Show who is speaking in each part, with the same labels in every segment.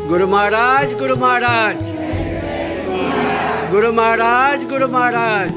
Speaker 1: गुरु महाराज, गुरु महाराज, गुरु महाराज, गुरु महाराज।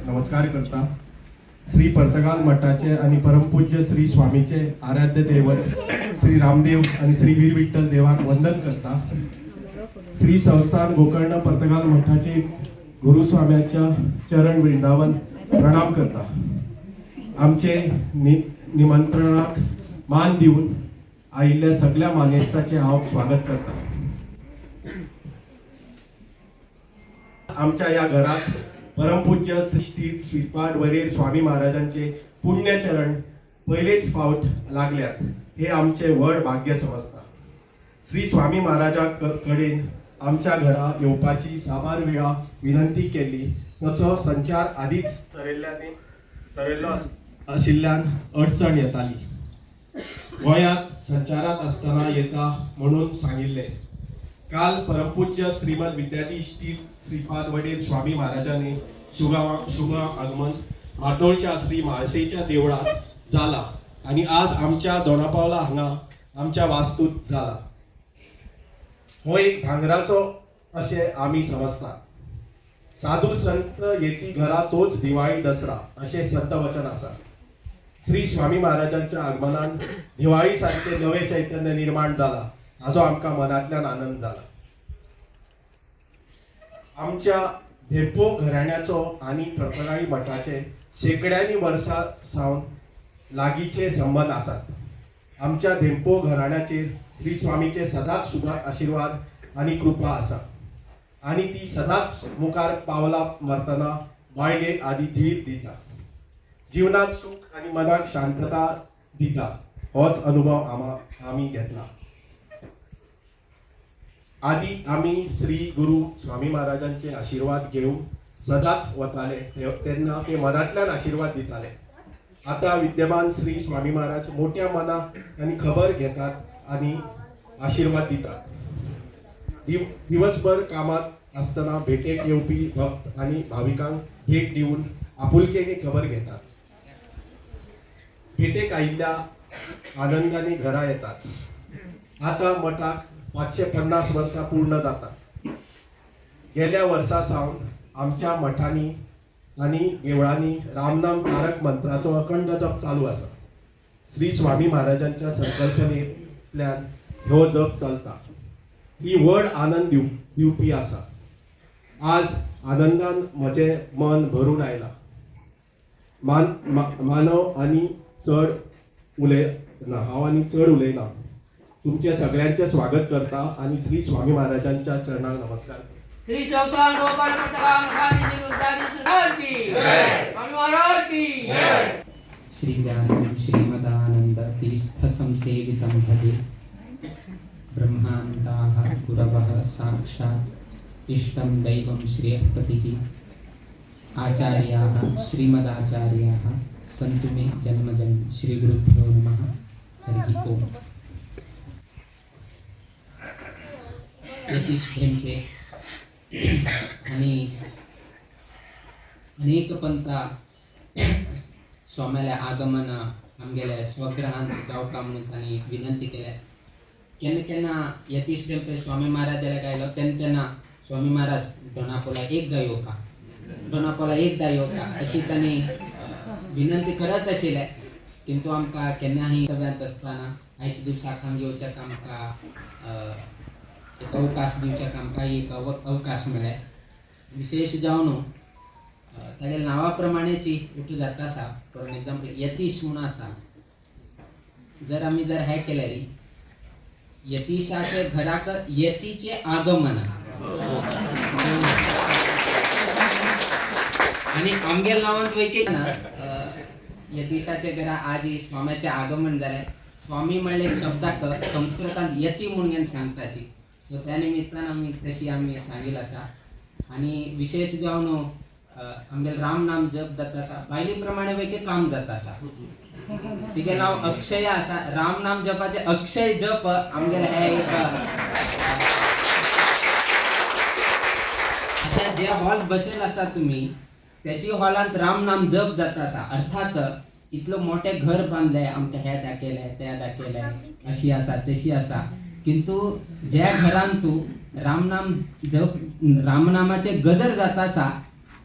Speaker 2: नमस्कार करता. श्री पर्तगाल मठाचे आणि परमपूज्य श्री स्वामीचे आराध्य दैवत श्री रामदेव आणि श्री वीर विठ्ठल देवाक वंदन करता. श्री संस्थान गोकर्ण पर्तगाल मठाचे गुरुस्वाम्याच्या चरण वृंदावन प्रणाम करता. आमचे निमंत्रणाक मान देऊन आयिल्ल्या सगळ्या मानेस्ताचे हांव स्वागत करता. आमच्या या घरात परमपूज्य श्री श्रीपाद वरेर स्वामी महाराजांचे पुण्यचरण पहिलेच फावट लागल्यात हे आमचे व्हड भाग्य समजता. श्री स्वामी महाराजा कडेन आमच्या घरा येवपाची साबार वेळा विनंती केली. ताचो संचार आधीच ठरयल्लो आशिल्ल्यान अडचण येताली. गोंयांत संचारात असताना येता म्हणून सांगिल्ले. काल परमपूज्य श्रीमद विद्याधीश श्रीपाद वडेर स्वामी महाराजांनी शुभ आगमन माटोळच्या श्री म्हाळसेच्या देवळात जाला आणि आज आमच्या दोनापावला हांगा आमच्या वास्तूत जाला. हो एक भांगराचो अशें आमी समजता. साधू संत येती घरा तोच दिवाळी दसरा अशें संत वचन आसा. श्री स्वामी महाराजांच्या आगमनान दिवाळी सारखे नवे चैतन्य निर्माण जाला हाचो आमकां मनांतल्यान आनंद जाला. आमच्या धेंपो घराण्याचो आणि पर्तगाळी मठाचे शेकड्यांनी वर्सां सावन लागींचे संबंध आसात. आमच्या धेंपो घराण्याचेर श्री स्वामीचे सदांच शुभ आशीर्वाद आणि कृपा आसा आणि ती सदांच मुखार पावला मरतना बायले आदी धीर दिता. जीवनात सुख आणि मनाक शांतता दिता. होच अनुभव आमी घेतला. आधी आम्ही श्री गुरु स्वामी महाराजांचे आशीर्वाद घेऊन सदांच वताले तेन्ना ते मनांतल्यान आशीर्वाद दिताले. आता विद्यमान श्री स्वामी महाराज मोठ्या मनाक आणि खबर घेतात आणि आशीर्वाद दितात. दिवसभर कामात असताना भेटेक येवपी भक्त आणि भाविकांक भेट दिवन आपुलकेने खबर घेतात. भेटेक आयिल्ल्या आनंदाने घरा येतात. आता मठाक 550 वर्सां पूर्ण जातात. गेल्या वर्सा सावन आमच्या मठांनी आणि देवळांनी रामनाम तारक मंत्राचो अखंड जप चालू आसा. श्री स्वामी महाराजांच्या संकल्पनेंतल्यान ह्यो जप चलता. ही व्हड आनंद दिवपी आसा. आज आनंदान म्हजें मन भरून आयला. मानव आणि चड उलयना हांव आनी चड उलयना. तुमचे सगळ्यांचे स्वागत करता आणि श्री स्वामी महाराजांच्या चरणाक नमस्कार.
Speaker 3: श्री संस्थान गोकर्ण पर्तगाल मठाधीश गुरुदास की जय. स्वामी महाराज की जय.
Speaker 4: श्री व्यासं श्रीमदानंद तीर्थ संसेवितं भजे. ब्रह्मान्ताः गुरवः साक्षात् इष्टं दैवं श्रेयःपतिः. आचार्याः श्रीमदाचार्याः सन्तु मे जन्मजन्. श्री गुरुभ्यो नमः. हरिः ओम्. यतीश भेंके आणि अनेक पंथा स्वाम्याला आगमन आमगेल्या स्वग्रहांत जावका म्हणून तांणी विनंती केल्या. केन्ना केन्ना यतीश भेंपे स्वामी महाराजाला गायलो तेन्ना स्वामी महाराज डोनापोला एकदा येवका डोनापोला एकदा येवका अशी तांणी विनंती करत आशिल्ले. किंतु आमकां केन्नाही सगळ्यांत आसतना आयच्या दिवसाक हांगा येवच्याक आमकां एक अवकाश दिवच्याक आमकां एक अवकाश मेळ्ळे. विशेष जावन ताच्या नांवा प्रमाणेची हेतू जाता आसा. फॉर एग्जाम्पल यतीश म्हणून आसा. जर आमी हें केल्यार यतीशाचे घराक यतीचे आगमन आणि आमगेल नावांत वैके यतीशाचे घरा आज स्वाम्याचे आगमन जालें. स्वामी म्हणले एक शब्दाक संस्कृतांत यती म्हणून सांगताची. सो त्या निमित्तान आमी सांगिल आसा. आणि विशेष जावन आमगे राम नाम जप जाता आसा. बायली प्रमाणे वैके काम जाता आसा. तिगे नाव अक्षय आसा. राम नाम जपाचे अक्षय जप आमगेले हे एक आता जे हॉल बसेल आसा तुम्ही त्याची हॉलांत राम नाम जप जाता आसा. अर्थात इतलो मोठे घर बांधले आमकां हे दाखयले त्या दाखयले अशी आसा तशी आसा. किंतु ज्या घरान तू रामनाम जप रामनामाचे गजर जाता आसा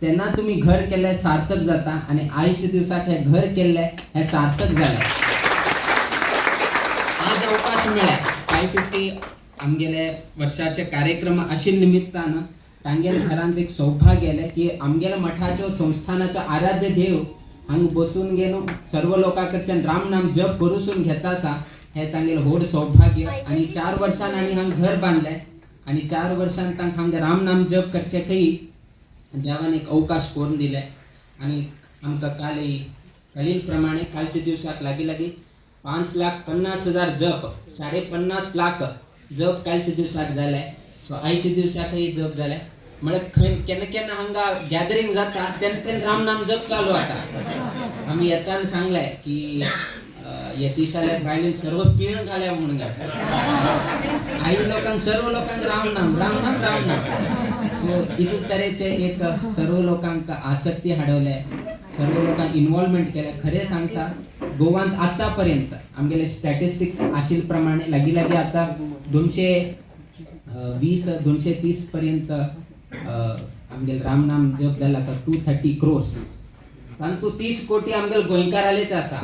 Speaker 4: त्यांना तुम्ही घर केलंय सार्थक जाता आणि आईच्या दिवसात हे घर केलंय हे सार्थक झालंय. आज अवकाश मिळाला 550 आमगेले वर्षाचे कार्यक्रम अशा निमित्तानं तांगेल घरांत एक सौभाग्य आलं की आमगेल्या मठाच्या संस्थानाचं आराध्य देव हांग बसून गेलो सर्व लोकांकडच्यान राम नाम जप करूसून घेतासा हे तांगेल होड सौभाग्य. आणि 4 वर्षांनी आम्ही हांग घर बांधलंय आणि 4 वर्षांत हांग राम नाम जप करचे काही देवाने एक अवकाश करून दिलाय. आणि आमकां कालील प्रमाणे कालच्या दिवसाक लागी 5,50,000 जप 50 लाख जप कालच्या दिवसाक झालाय. सो आयच्या दिवसाकही जप झालाय. म्हणजे केन्ना हांगा गॅदरिंग जाता तेन्ना राम नाम जप चालू आता. आम्ही येताना सांगलाय की यतीशाला बायलेन सर्व पिण घाल्या म्हणून आई लोकांक सर्व लोकांक राम नाम राम नाम राम नाम. सो इतून तरेचे एक सर्व लोकांक आसक्ती हाडवल्या सर्व लोकांक इन्व्हॉल्वमेंट केल्या. खरे सांगता गोवांत आतापर्यंत आमगेले स्टॅटिस्टिक्स आशिल प्रमाणे लागी आता 220-230 पर्यंत आमगेल राम नाम जप जाला आसा 230 crores. तांतू 30 कोटी आमगेल गोंयकारालेच आसा.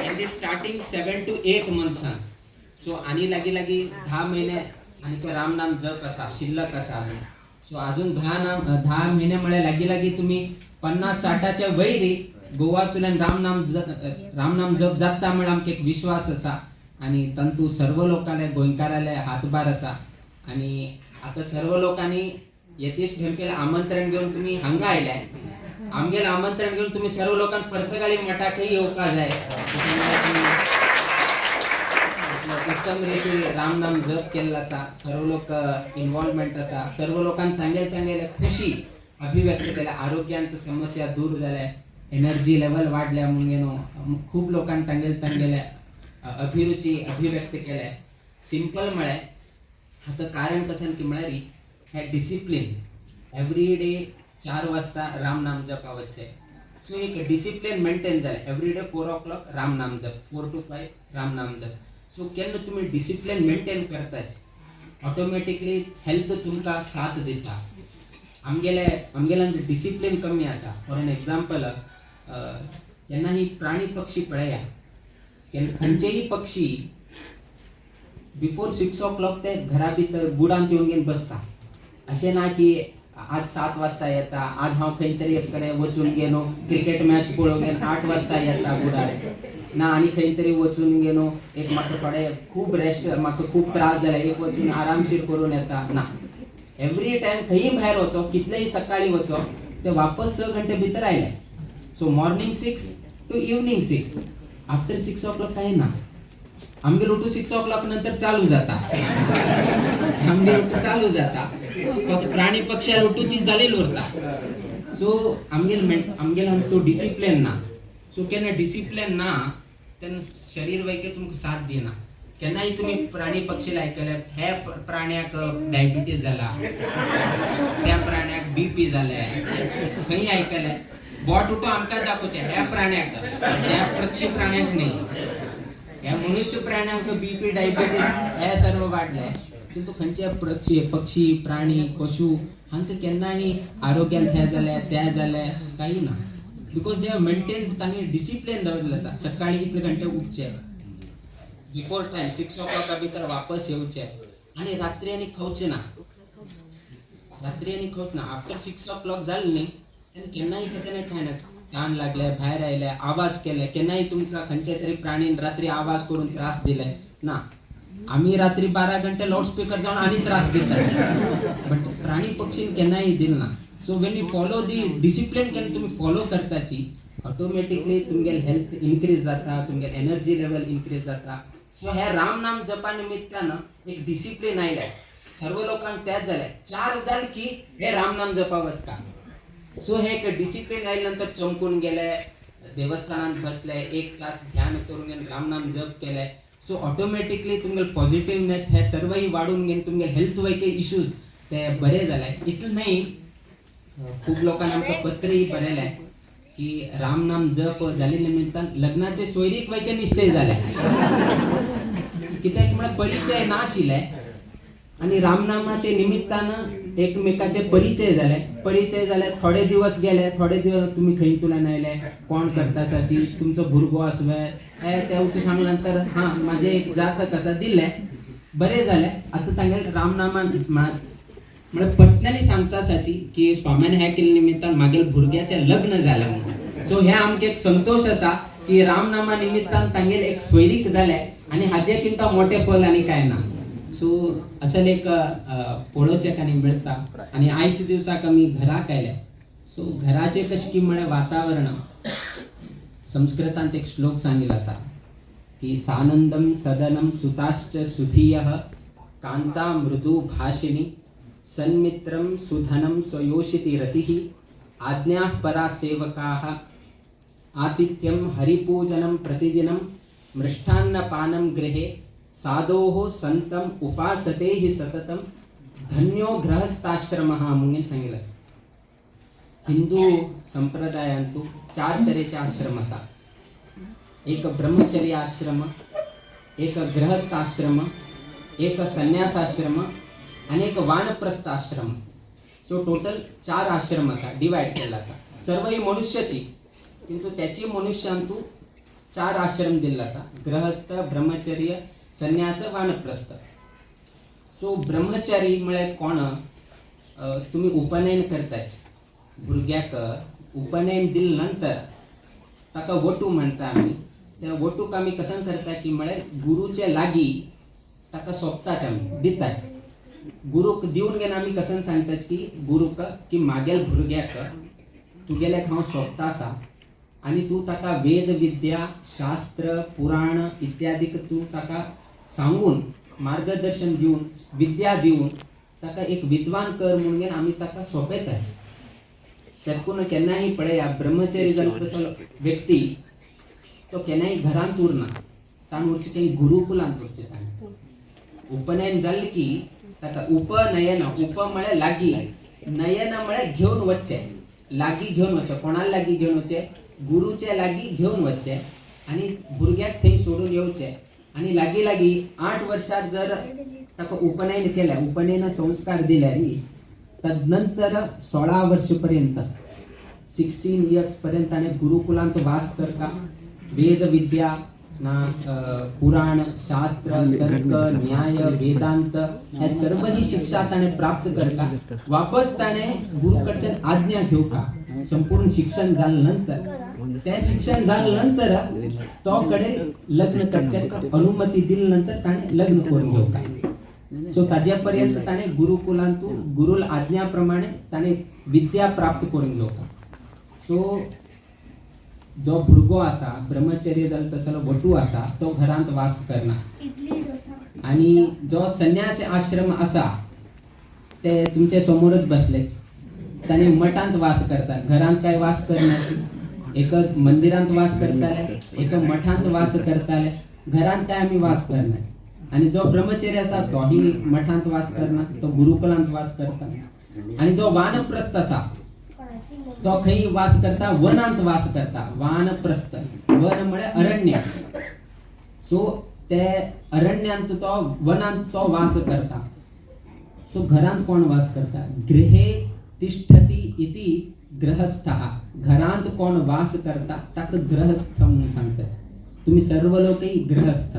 Speaker 4: In the starting 7 to 8 months. So आणि लागी 10 महिने आणि तो राम नाम जप असा शिल्लक असा. सो अजून 10 महिने मुळे लागी तुम्ही 50-60च्या वैरी गोवातून राम नाम जप जाता म्हणून आमका एक विश्वास असा. आणि तंतू सर्व लोकांना गोंयकाराले हातभार असा. आणि आता सर्व लोकांनी यतीश ढेमकेला आमंत्रण घेऊन तुम्ही हांगा आयलाय. आमगेला आमंत्रण घेऊन तुम्ही सर्व लोकांना परतगाळी मठाकही येवका जाय. उत्तम रीती राम नाम जप केलेला असा. सर्व लोक इन्व्हॉल्वमेंट असा. सर्व लोकांना तांगेल खुशी अभिव्यक्त केल्या. आरोग्यांच्या समस्या दूर झाल्या. एनर्जी लेवल वाढल्या म्हणून खूप लोकांना तांगेल्या अभिरुची अभिव्यक्त केल्या. सिंपल म्हळ्यार हाका कारण कसं की म्हळ्यार हे डिसिप्लिन एवरी डे 4 वाजता राम नाम जपावचे. सो एक डिसिप्लिन मेंटेन जालें. एवरी डे 4 o'clock राम नाम जप 4 to 5 राम नाम जप. सो केन्ना तुम्ही डिसिप्लिन मेंटेन करताच ऑटोमॅटिकली हेल्थ तुमकां साथ दिता. आमगेल्यान डिसिप्लिन कमी आसा. फॉर एन एग्जाम्पल केन्ना ही प्राणी पक्षी पळया खंयचेही पक्षी बिफोर 6 o'clock ते घरा भितर गुडांत येवन बसता. अशें ना की आज 7 वाजता येता आज हांव खंय तरी एक कडेन वचून गेलो क्रिकेट मॅच पळोवंक गेलो 8 वाजता येता गुडार ना आनी खंय तरी वचून गेलो एक म्हाका थोडे खूब रेस्ट म्हाका खूब त्रास जाले एक वचून आरामशीर करून येता ना. एवरी टायम खंयी भायर वचो कितलेही सकाळी वचो ते वापस 6 घंटे भितर आयले. So morning 6 to evening 6 after 6 o'clock काही ना. आमगे लुटू 6 o'clock नंतर चालू जाता. आमगे लुटू चालू जाता. फक्त प्राणी पक्षी लुटूची जालेली उरता. सो आमगेला तो डिसिप्लिन ना. सो केन्ना डिसिप्लिन ना तेन्ना शरीर वैके तुमकां साथ दिना. केन्नाय तुम्ही प्राणी पक्षीला आयकले हे प्राण्याक डायबिटीज जाला त्या प्राण्याक BP जाले खंय आयकले बोट उठो आमकां दाखोवचे ह्या प्राण्याक ह्या पक्षी प्राण्याक न्ही. ह्या मनुष्य प्राण्यांक BP डायबिटीज हे सर्व वाढले. किंतु खंयचे पक्षी प्राणी पशु हांकां केन्नाय आरोग्यान हे जाले त्या जाले काही ना. बिकॉज दे हॅव मेंटेन तांणी डिसिप्लिन दवरलेलें आसा. सकाळी इतले घंटे उठचे बिफोर टाइम 6 o'clock भितर वापस येवचे आणि रात्री आनी खावचे ना. आफ्टर 6 o'clock जालें न्ही तेन्ना केन्नाय कशें नाही खायना. ताण लागले भायर आयले आवाज केले केन्नाय तुमकां खंयचे तरी प्राणीन रात्री आवाज करून त्रास दिले ना. आम्ही रात्री 12 घंटे लाउडस्पीकर जाऊन आणि त्रास दितात बट प्राणी पक्षीन केन्नाय दिल ना. So when you follow the discipline केन्ना तुम्ही फॉलो करताची ऑटोमॅटिकली तुमगेल हेल्थ इन्क्रीज जाता तुमगेल एनर्जी लेवल इन्क्रीज जाता. सो हे राम नाम जपा निमित्तानं एक डिसिप्लिन आयलाय. सर्व लोकांक तेच जालें 4 जाल की हे राम नाम जपावच का. सो हे एक डिसिप्लिन आयल्यानंतर चमकून गेले देवस्थानात बसले 1 तास ध्यान करून गेले राम नाम जप केले. सो ऑटोमॅटिकली तुमगेल पॉझिटिव्हनेस हे सर्वही वाढून गेले. तुमगेल हेल्थ वैके इश्यूज ते बरे जाले. इतलें नाही खूप लोकांना आमकां पत्रही बरयलें की राम नाम जप जाले निमित्तान लग्नाचे सोयरीक वैके निश्चय जाले. कित्याक म्हळ्यार परिचय नाशिल्ले आणि रामनामाचे निमित्तानं एकमेकाचे परिचय झाले. थोडे दिवस गेले, थोडे दिवस तुम्ही खंय तुला नायले कोण करता साची तुमचं भुरगो आसुवे त्या उठी सांगल्यानंतर हा माझे एक जातक असा दिले बरे झाले. आता तांगे रामनामा म्हणजे पर्सनली सांगता साची की स्वाम्याने ह्या केल्या निमित्तान मागील भुरग्याचे लग्न झाले म्हणून. सो ह्या आमके एक संतोष असा की रामनामा निमित्तान तांगेल एक स्वैरीक झाले आणि हाजेकिंत मोठे फल आणि काय ना. सो असं एक पळोवचेक आनी मिळता. आणि आयच्या दिवसाक आमी घराक आयल्या. सो घराचे कशें की म्हळ्यार वातावरण संस्कृतांत एक श्लोक सांगिल्लो आसा की सानंदम सदनम सुताश्च सुधीयः कांता मृदु भाषिणी सन्मित्रम सुधनम स्वयोषिति रतिः आज्ञाः परा सेवकाः आतिथ्यम हरिपूजनम प्रतिदिनं मृष्टान्नपानं गृहे साधोः संतम उपासते हि सततम धन्यो गृहस्थाश्रमः म्हणून सांगितलं. हिंदू संप्रदायांतू 4 तरेचे आश्रम असा. एक ब्रह्मचर्य आश्रम, एक गृहस्थ आश्रम, एक संन्यासाश्रम आणि एक वानप्रस्थ आश्रम. सो टोटल 4 आश्रम असा डिवाइड केला असा. सर्व ही मनुष्याची किंतु त्याची मनुष्यांतू 4 आश्रम दिला असा. गृहस्थ, ब्रह्मचर्य, संन्यास, वानप्रस्थ. सो ब्रह्मचारी म्हळ्यार कोण तुम्ही उपनयन करताच. भुरग्याक उपनयन दिले नंतर ताका वटू म्हणता आमी. त्या वटूक आमी कसं करता की म्हळ्यार गुरुचे लागी ताका सोंपताच आमी दिताच. गुरुक दिवन घेवन आमी कसं सांगताच की गुरुक की मागेल भुरग्याक तुगेल्याक हांव सोंपता आसा आणि तू ताका वेद विद्या शास्त्र पुराण इत्यादीक तू ताका सांगून मार्गदर्शन दिवन विद्या दिवन ताका एक विद्वान कर म्हणून आमी ताका सोंपयतात. त्यातून केन्नाही पळया ब्रह्मचारी जालो तसो व्यक्ती तो केन्नाही घरांत उरना. ताण उरचे काही गुरुकुलांत उरचे. ताणें उपनयन जालें की ताका उपनयन उप म्हळ्यार लागी नयन म्हळ्यार घेवन वचचे. लागी घेवन वचचे. कोणाला लागी घेवन वचचे? गुरुचे लागी घेवन वचचे आणि भुरग्याक थंय सोडून येवचे. आणि लागी लागी 8 वर्षात जर ताका उपनयन केल्या उपनयन संस्कार दिल्यार तदनंतर 16 वर्षपर्यंत 16 इयर्स पर्यंत ताणें गुरुकुलांत वास करता. वेद विद्या ना पुराण शास्त्र तर्क न्याय वेदांत हे सर्व ही शिक्षा ताणें प्राप्त करता. वापस ताणें गुरु कडच्यान आज्ञा घेवका. संपूर्ण शिक्षण जाले नंतर त्या शिक्षण जाले नंतर तो कडे लग्न करच्याक अनुमती दिले नंतर ताणें लग्न करून घेवका. सो ताजे पर्यंत ताणें गुरुकुलांतू गुरुल आज्ञा प्रमाणे ताणें विद्या प्राप्त करून घेवका. सो जो भुरगो आसा ब्रह्मचर्य जालो तसलो वटू आसा तो घरांत वास करना. आणि जो संन्यास आश्रम आसा ते तुमचे समोरच बसले. ताणें मठांत वास करता. घरांत काय वास करनाची. एक मंदिरांत वास करताले, एक मठांत वास करताले. घरांत काय आमी वास करनाची. आणि जो ब्रह्मचर्य आसा तोही मठांत वास करना, तो गुरुकुलांत वास करता. आणि जो वानप्रस्थ आसा तो खंय वास करता? वनांत वास करता. वानप्रस्थ वन म्हळ्यार अरण्य. सो ते अरण्यांत तो वनांत तो वास करता. सो घरांत कोण वास करता? गृहे तिष्ठती इति गृहस्थः. घरांत कोण वास करता ताका गृहस्थ म्हणून सांगतात. तुम्ही सर्व लोकही गृहस्थ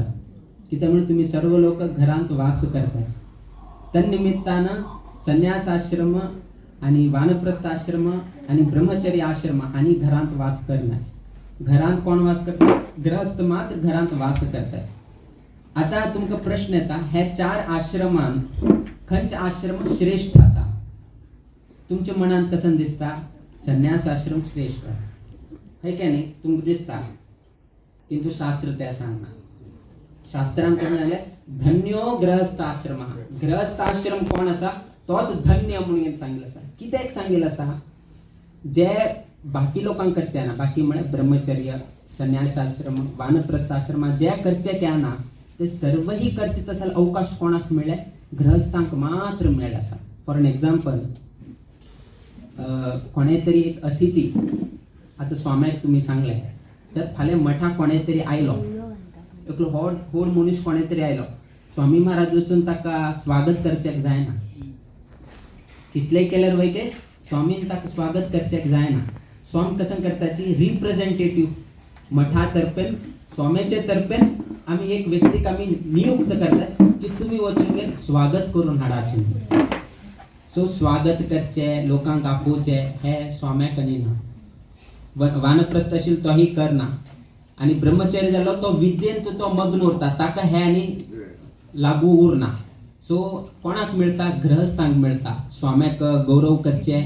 Speaker 4: कित्याक म्हणून तुम्ही सर्व लोक घरांत वास करतात. तन्निमित्तानं संन्यासाश्रम आणि वानप्रस्थ आश्रम आणि ब्रह्मचर्य आश्रम आणि घरांत वास करनात. घरांत कोण वास करतात? गृहस्थ मात्र घरांत वास करतात. आता तुमका प्रश्न येता हे 4 आश्रमांत खंयचे आश्रम श्रेष्ठ आसा? तुमच्या मनात कसं दिसता? संन्यास आश्रम श्रेष्ठ है का नाही तुमका दिसता. किंतु शास्त्र त्या सांगना. शास्त्रांत म्हणाले धन्यो गृहस्थ आश्रम. गृहस्थ आश्रम कोण आसा तोच धन्य म्हणून सांगितलं आसा. कित्याक सांगितलं आसा? जे बाकी लोकांक करचे ना. बाकी म्हळ्यार ब्रह्मचर्य संन्यास आश्रम वानप्रस्थ आश्रम जे करचे क्या ना ते सर्वही करचे तसा अवकाश कोणाक मेळ्ळे? गृहस्थांक मात्र मेळ्ळा आसा. फॉर एन एक्झाम्पल कोणे तरी एक अतिथी आता स्वाम्याक तुम्ही सांगले तर फाल्यां मठाक कोणे तरी आयलो. एकलो व्हड मनीस कोणे तरी आयलो. स्वामी महाराज वचून ताका स्वागत करचेक जायना. कितलेय केल्यार वयके स्वामीन ताका स्वागत करचेक जायना. स्वामी कसं करताची रिप्रेझेंटेटिव्ह मठातर्फे स्वामीचे तर्फे आम्ही एक व्यक्तीक आम्ही नियुक्त करतात की तुम्ही वचून गेल स्वागत करून हाडाचे. सो स्वागत करचे, लोकांक आपोवचे हे स्वाम्याकनी ना. वानप्रस्थ आशिल्लो तोही करना आणि ब्रह्मचर्य जालो तो विद्येन तो मग्न उरता, ताका हे आनी लागू उरना. सो कोणाक मिळता? ग्रहस्थांक मिळता. स्वाम्याक गौरव करचे,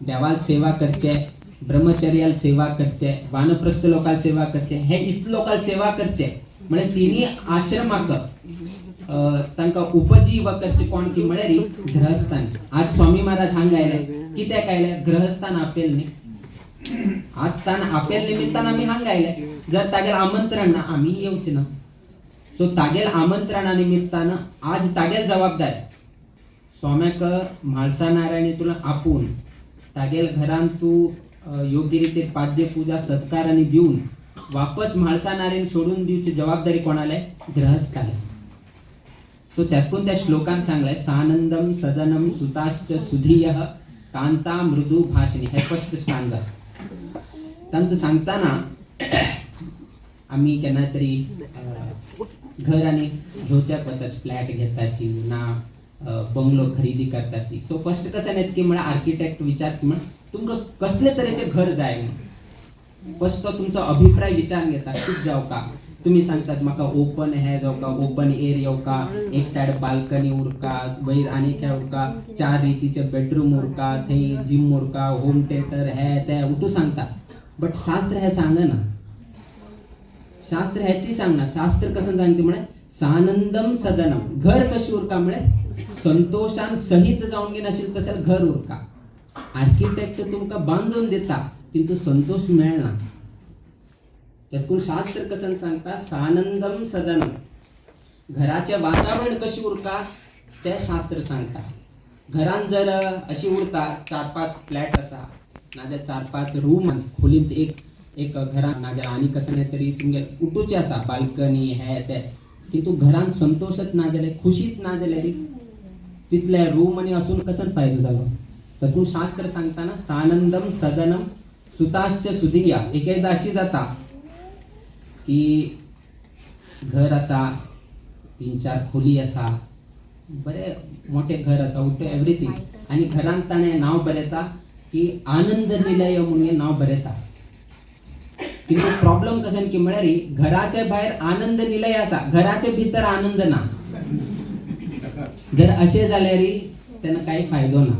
Speaker 4: देवाल सेवा करचे, ब्रह्मचर्याल सेवा करचे, वानप्रस्थ लोकाल सेवा करचे, हे इत लोकाल सेवा करचे. म्हणजे तिन्ही आश्रमाक तांकां उपजीव करचे कोण की म्हळ्यार ग्रहस्थान. आज स्वामी महाराज हांगा आयले कित्याक आयले? ग्रहस्थान आपेल न्ही. आज तान आपेल निमित्तान आमी हांगा आयले. जर तागेल आमंत्रण ना आमी येवचे ना. सो तागेल आमंत्रणा निमित्तान आज तागेल जबाबदारी स्वाम्याक म्हाळसा नारायणी तुला आपून तागेल घरान तू योग्य रीते पाद्य पूजा सत्कार आणि दिवून वापस म्हाळसा नारायण सोडून दिवची जबाबदारी कोणाला? ग्रहस्थाला. सो त्यातून त्या श्लोकान सांगलाय सानंदम सदनम सुताश्च सुधीयः कांता मृदू भाषिणी. हे फर्स्ट स्टांजा. तांचं सांगताना आम्ही केन्ना तरी घर आणि घेवच्या पताच फ्लॅट घेताची ना बंगलो खरेदी करताची. सो फर्स्ट कसं नाही की म्हळ्यार आर्किटेक्ट विचार म्हण तुमकां कसले तरेचे घर जाय म्हणून फर्स्ट तो तुमचो अभिप्राय विचार घेता खूप जाव का. तुम्ही सांगतात म्हाका ओपन हे जाव का, ओपन एअर येव का, एक साइड बाल्कनी उरका, वयर आनी काय उरका, 4 रितीचे बेडरूम उरका, थंय जिम उरका, होम थिएटर हे ते उठू सांगता. बट शास्त्र हे सांगना. शास्त्र ह्याची सांगना. शास्त्र कसं सांगते म्हणे सानंदम सदनम. घर कशी उरका म्हणे संतोषान सहित जाऊन गेन असेल तसं घर उरका. आर्किटेक्ट तुमका बांधून देता किंतु संतोष मिळना. त्यातून शास्त्र कसं सांगता सानंदम सदनम. घराचे वातावरण कशी उरका ते शास्त्र सांगता. घरान जर अशी उरता 4-5 फ्लॅट असा नाजाल्यार 4-5 रूम खोलीत एक घरान नाजाल्यार आनी कसं नाही तरी तुमगे उठूचे असा बाल्कनी हे ते किंतु घरान संतोषच ना जाल्यार खुशीच ना जाल्यार तितले रूम आणि असून कसं फायदो झालो. तातूंत शास्त्र सांगताना सानंदम सदनम सुताश्च सुधिया. एक एकदा अशी जाता की घर असा 3-4 खोली असा बरे मोठे घर असा उठे एवरीथिंग आणि घरांत ताणें नाव बरयता की आनंद निलय म्हणून नाव बरयता. किंतु प्रॉब्लेम कसं की म्हळ्यार घराच्या भायर आनंद निलय असा, घराच्या भितर आनंद ना. जर असे जाल्यार त्यांना काही फायदो ना.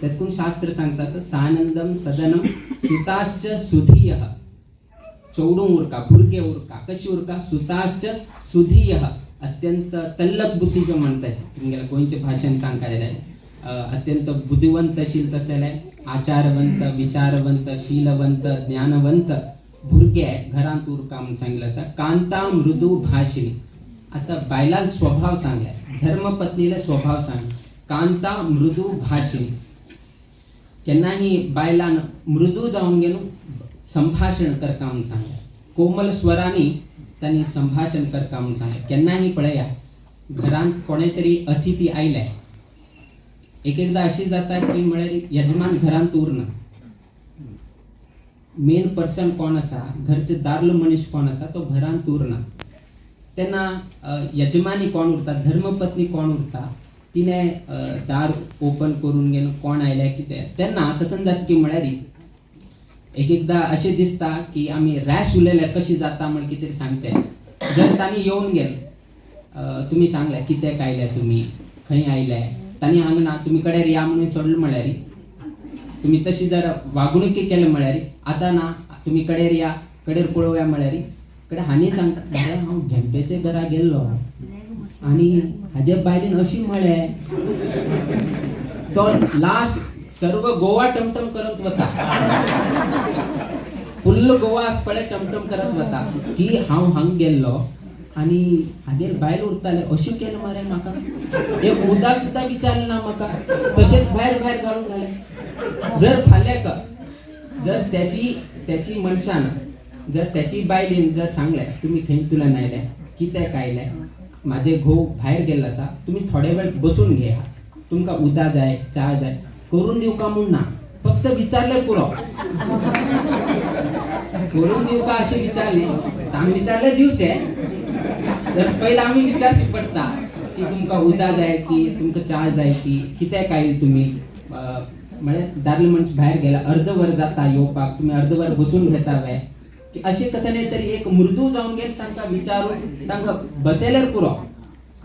Speaker 4: त्यातून शास्त्र सांगता असं सानंदम सदनम सुताश्च सुधीयः. चौडूं उरका, भुरगे उरका, कशी उरका सुताश्च सुधीयः. अत्यंत तल्लक बुद्धीचं म्हणतात. तुमगेला गोंयचे भाषण सांगता अत्यंत बुद्धिवंतशील तसले आचारवंत, विचारवंत, शीलवंत, ज्ञानवंत भुरगे घरांत उरका म्हणून सांगितलं असं. कांता मृदू भाषिणी. आता बायलाल स्वभाव सांगलाय, धर्मपत्नीला स्वभाव सांग. कांता मृदू भाषिणी. केन्नाही बायलान मृदू जाऊन गेलो संभाषण करता म्हणून सांगलाय. कोमल स्वरांनी त्यांनी संभाषण करता म्हणून सांगलाय. केन्नाही पळया घरांत कोणे तरी अतिथी आयले एक एकदा अशी जाता की म्हळ्यार यजमान घरांत उरना. मेन पर्सन कोण असा, घरचे दादलो मनीस कोण असा तो घरांत उरना. तेन्ना यजमानी कोण उरता, धर्मपत्नी कोण उरता, तिने दार ओपन करून गेलो कोण आयले कितें. तेन्ना कसं जाता की म्हळ्यार एक एकदा अशें दिसता की आमी रॅश उलयल्यार कशी जाता म्हण कितें सांगते. जर तांणी येवन गेल तुमी सांगले कित्याक आयले तुमी, खंय आयले, तांणी हांगना तुमी कडेर या म्हणून सोडलें म्हळ्यार तुम्ही तशी जर वागणुकी केले म्हळ्यार आतां ना तुम्ही कडेर या, कडेर पळोवया म्हळ्यार कडेन हानी सांगता हांव झेंपेचे घरा गेल्लो आणि हाजे बायलेन अशी म्हळें. तो लास्ट सर्व गोवा टमटम करत वता, फुल्ल गोवा आसपळे टमटम करत वता की हांव हांग गेल्लो आणि हाजेर बायल उरताले अशें केलें मरे म्हाका. एक मुद्दा सुद्दां विचारलें ना म्हाका, तशेंच भायर भायर घालून घालें. जर फाल्याक जर त्याची मनशान जर त्याची बायलीन जर सांगले तुम्ही खंय तुला नायले कित्याक आयले माझे घोव भायर गेल्लो आसा, तुम्ही थोडे वेळ बसून घ्या, तुमका उदा जाय च्या जाय करून दिवं का म्हूण ना, फक्त विचारले पुरो. करून दिवं का असे विचारले तर आम्ही विचारले दिवचे. तर पहिला आम्ही विचारची पडता की तुमका उदा जाय की तुमका च्या जाय की कितें काय तुम्ही म्हणजे दादलो मनीस भायर गेला अर्धवर जाता येवपाक, तुम्ही अर्धवर बसून घेता वे की असे कसं नाही तरी एक मृदू जाऊन गेल तांकां विचारून तांकां बसयल्यार पुरो.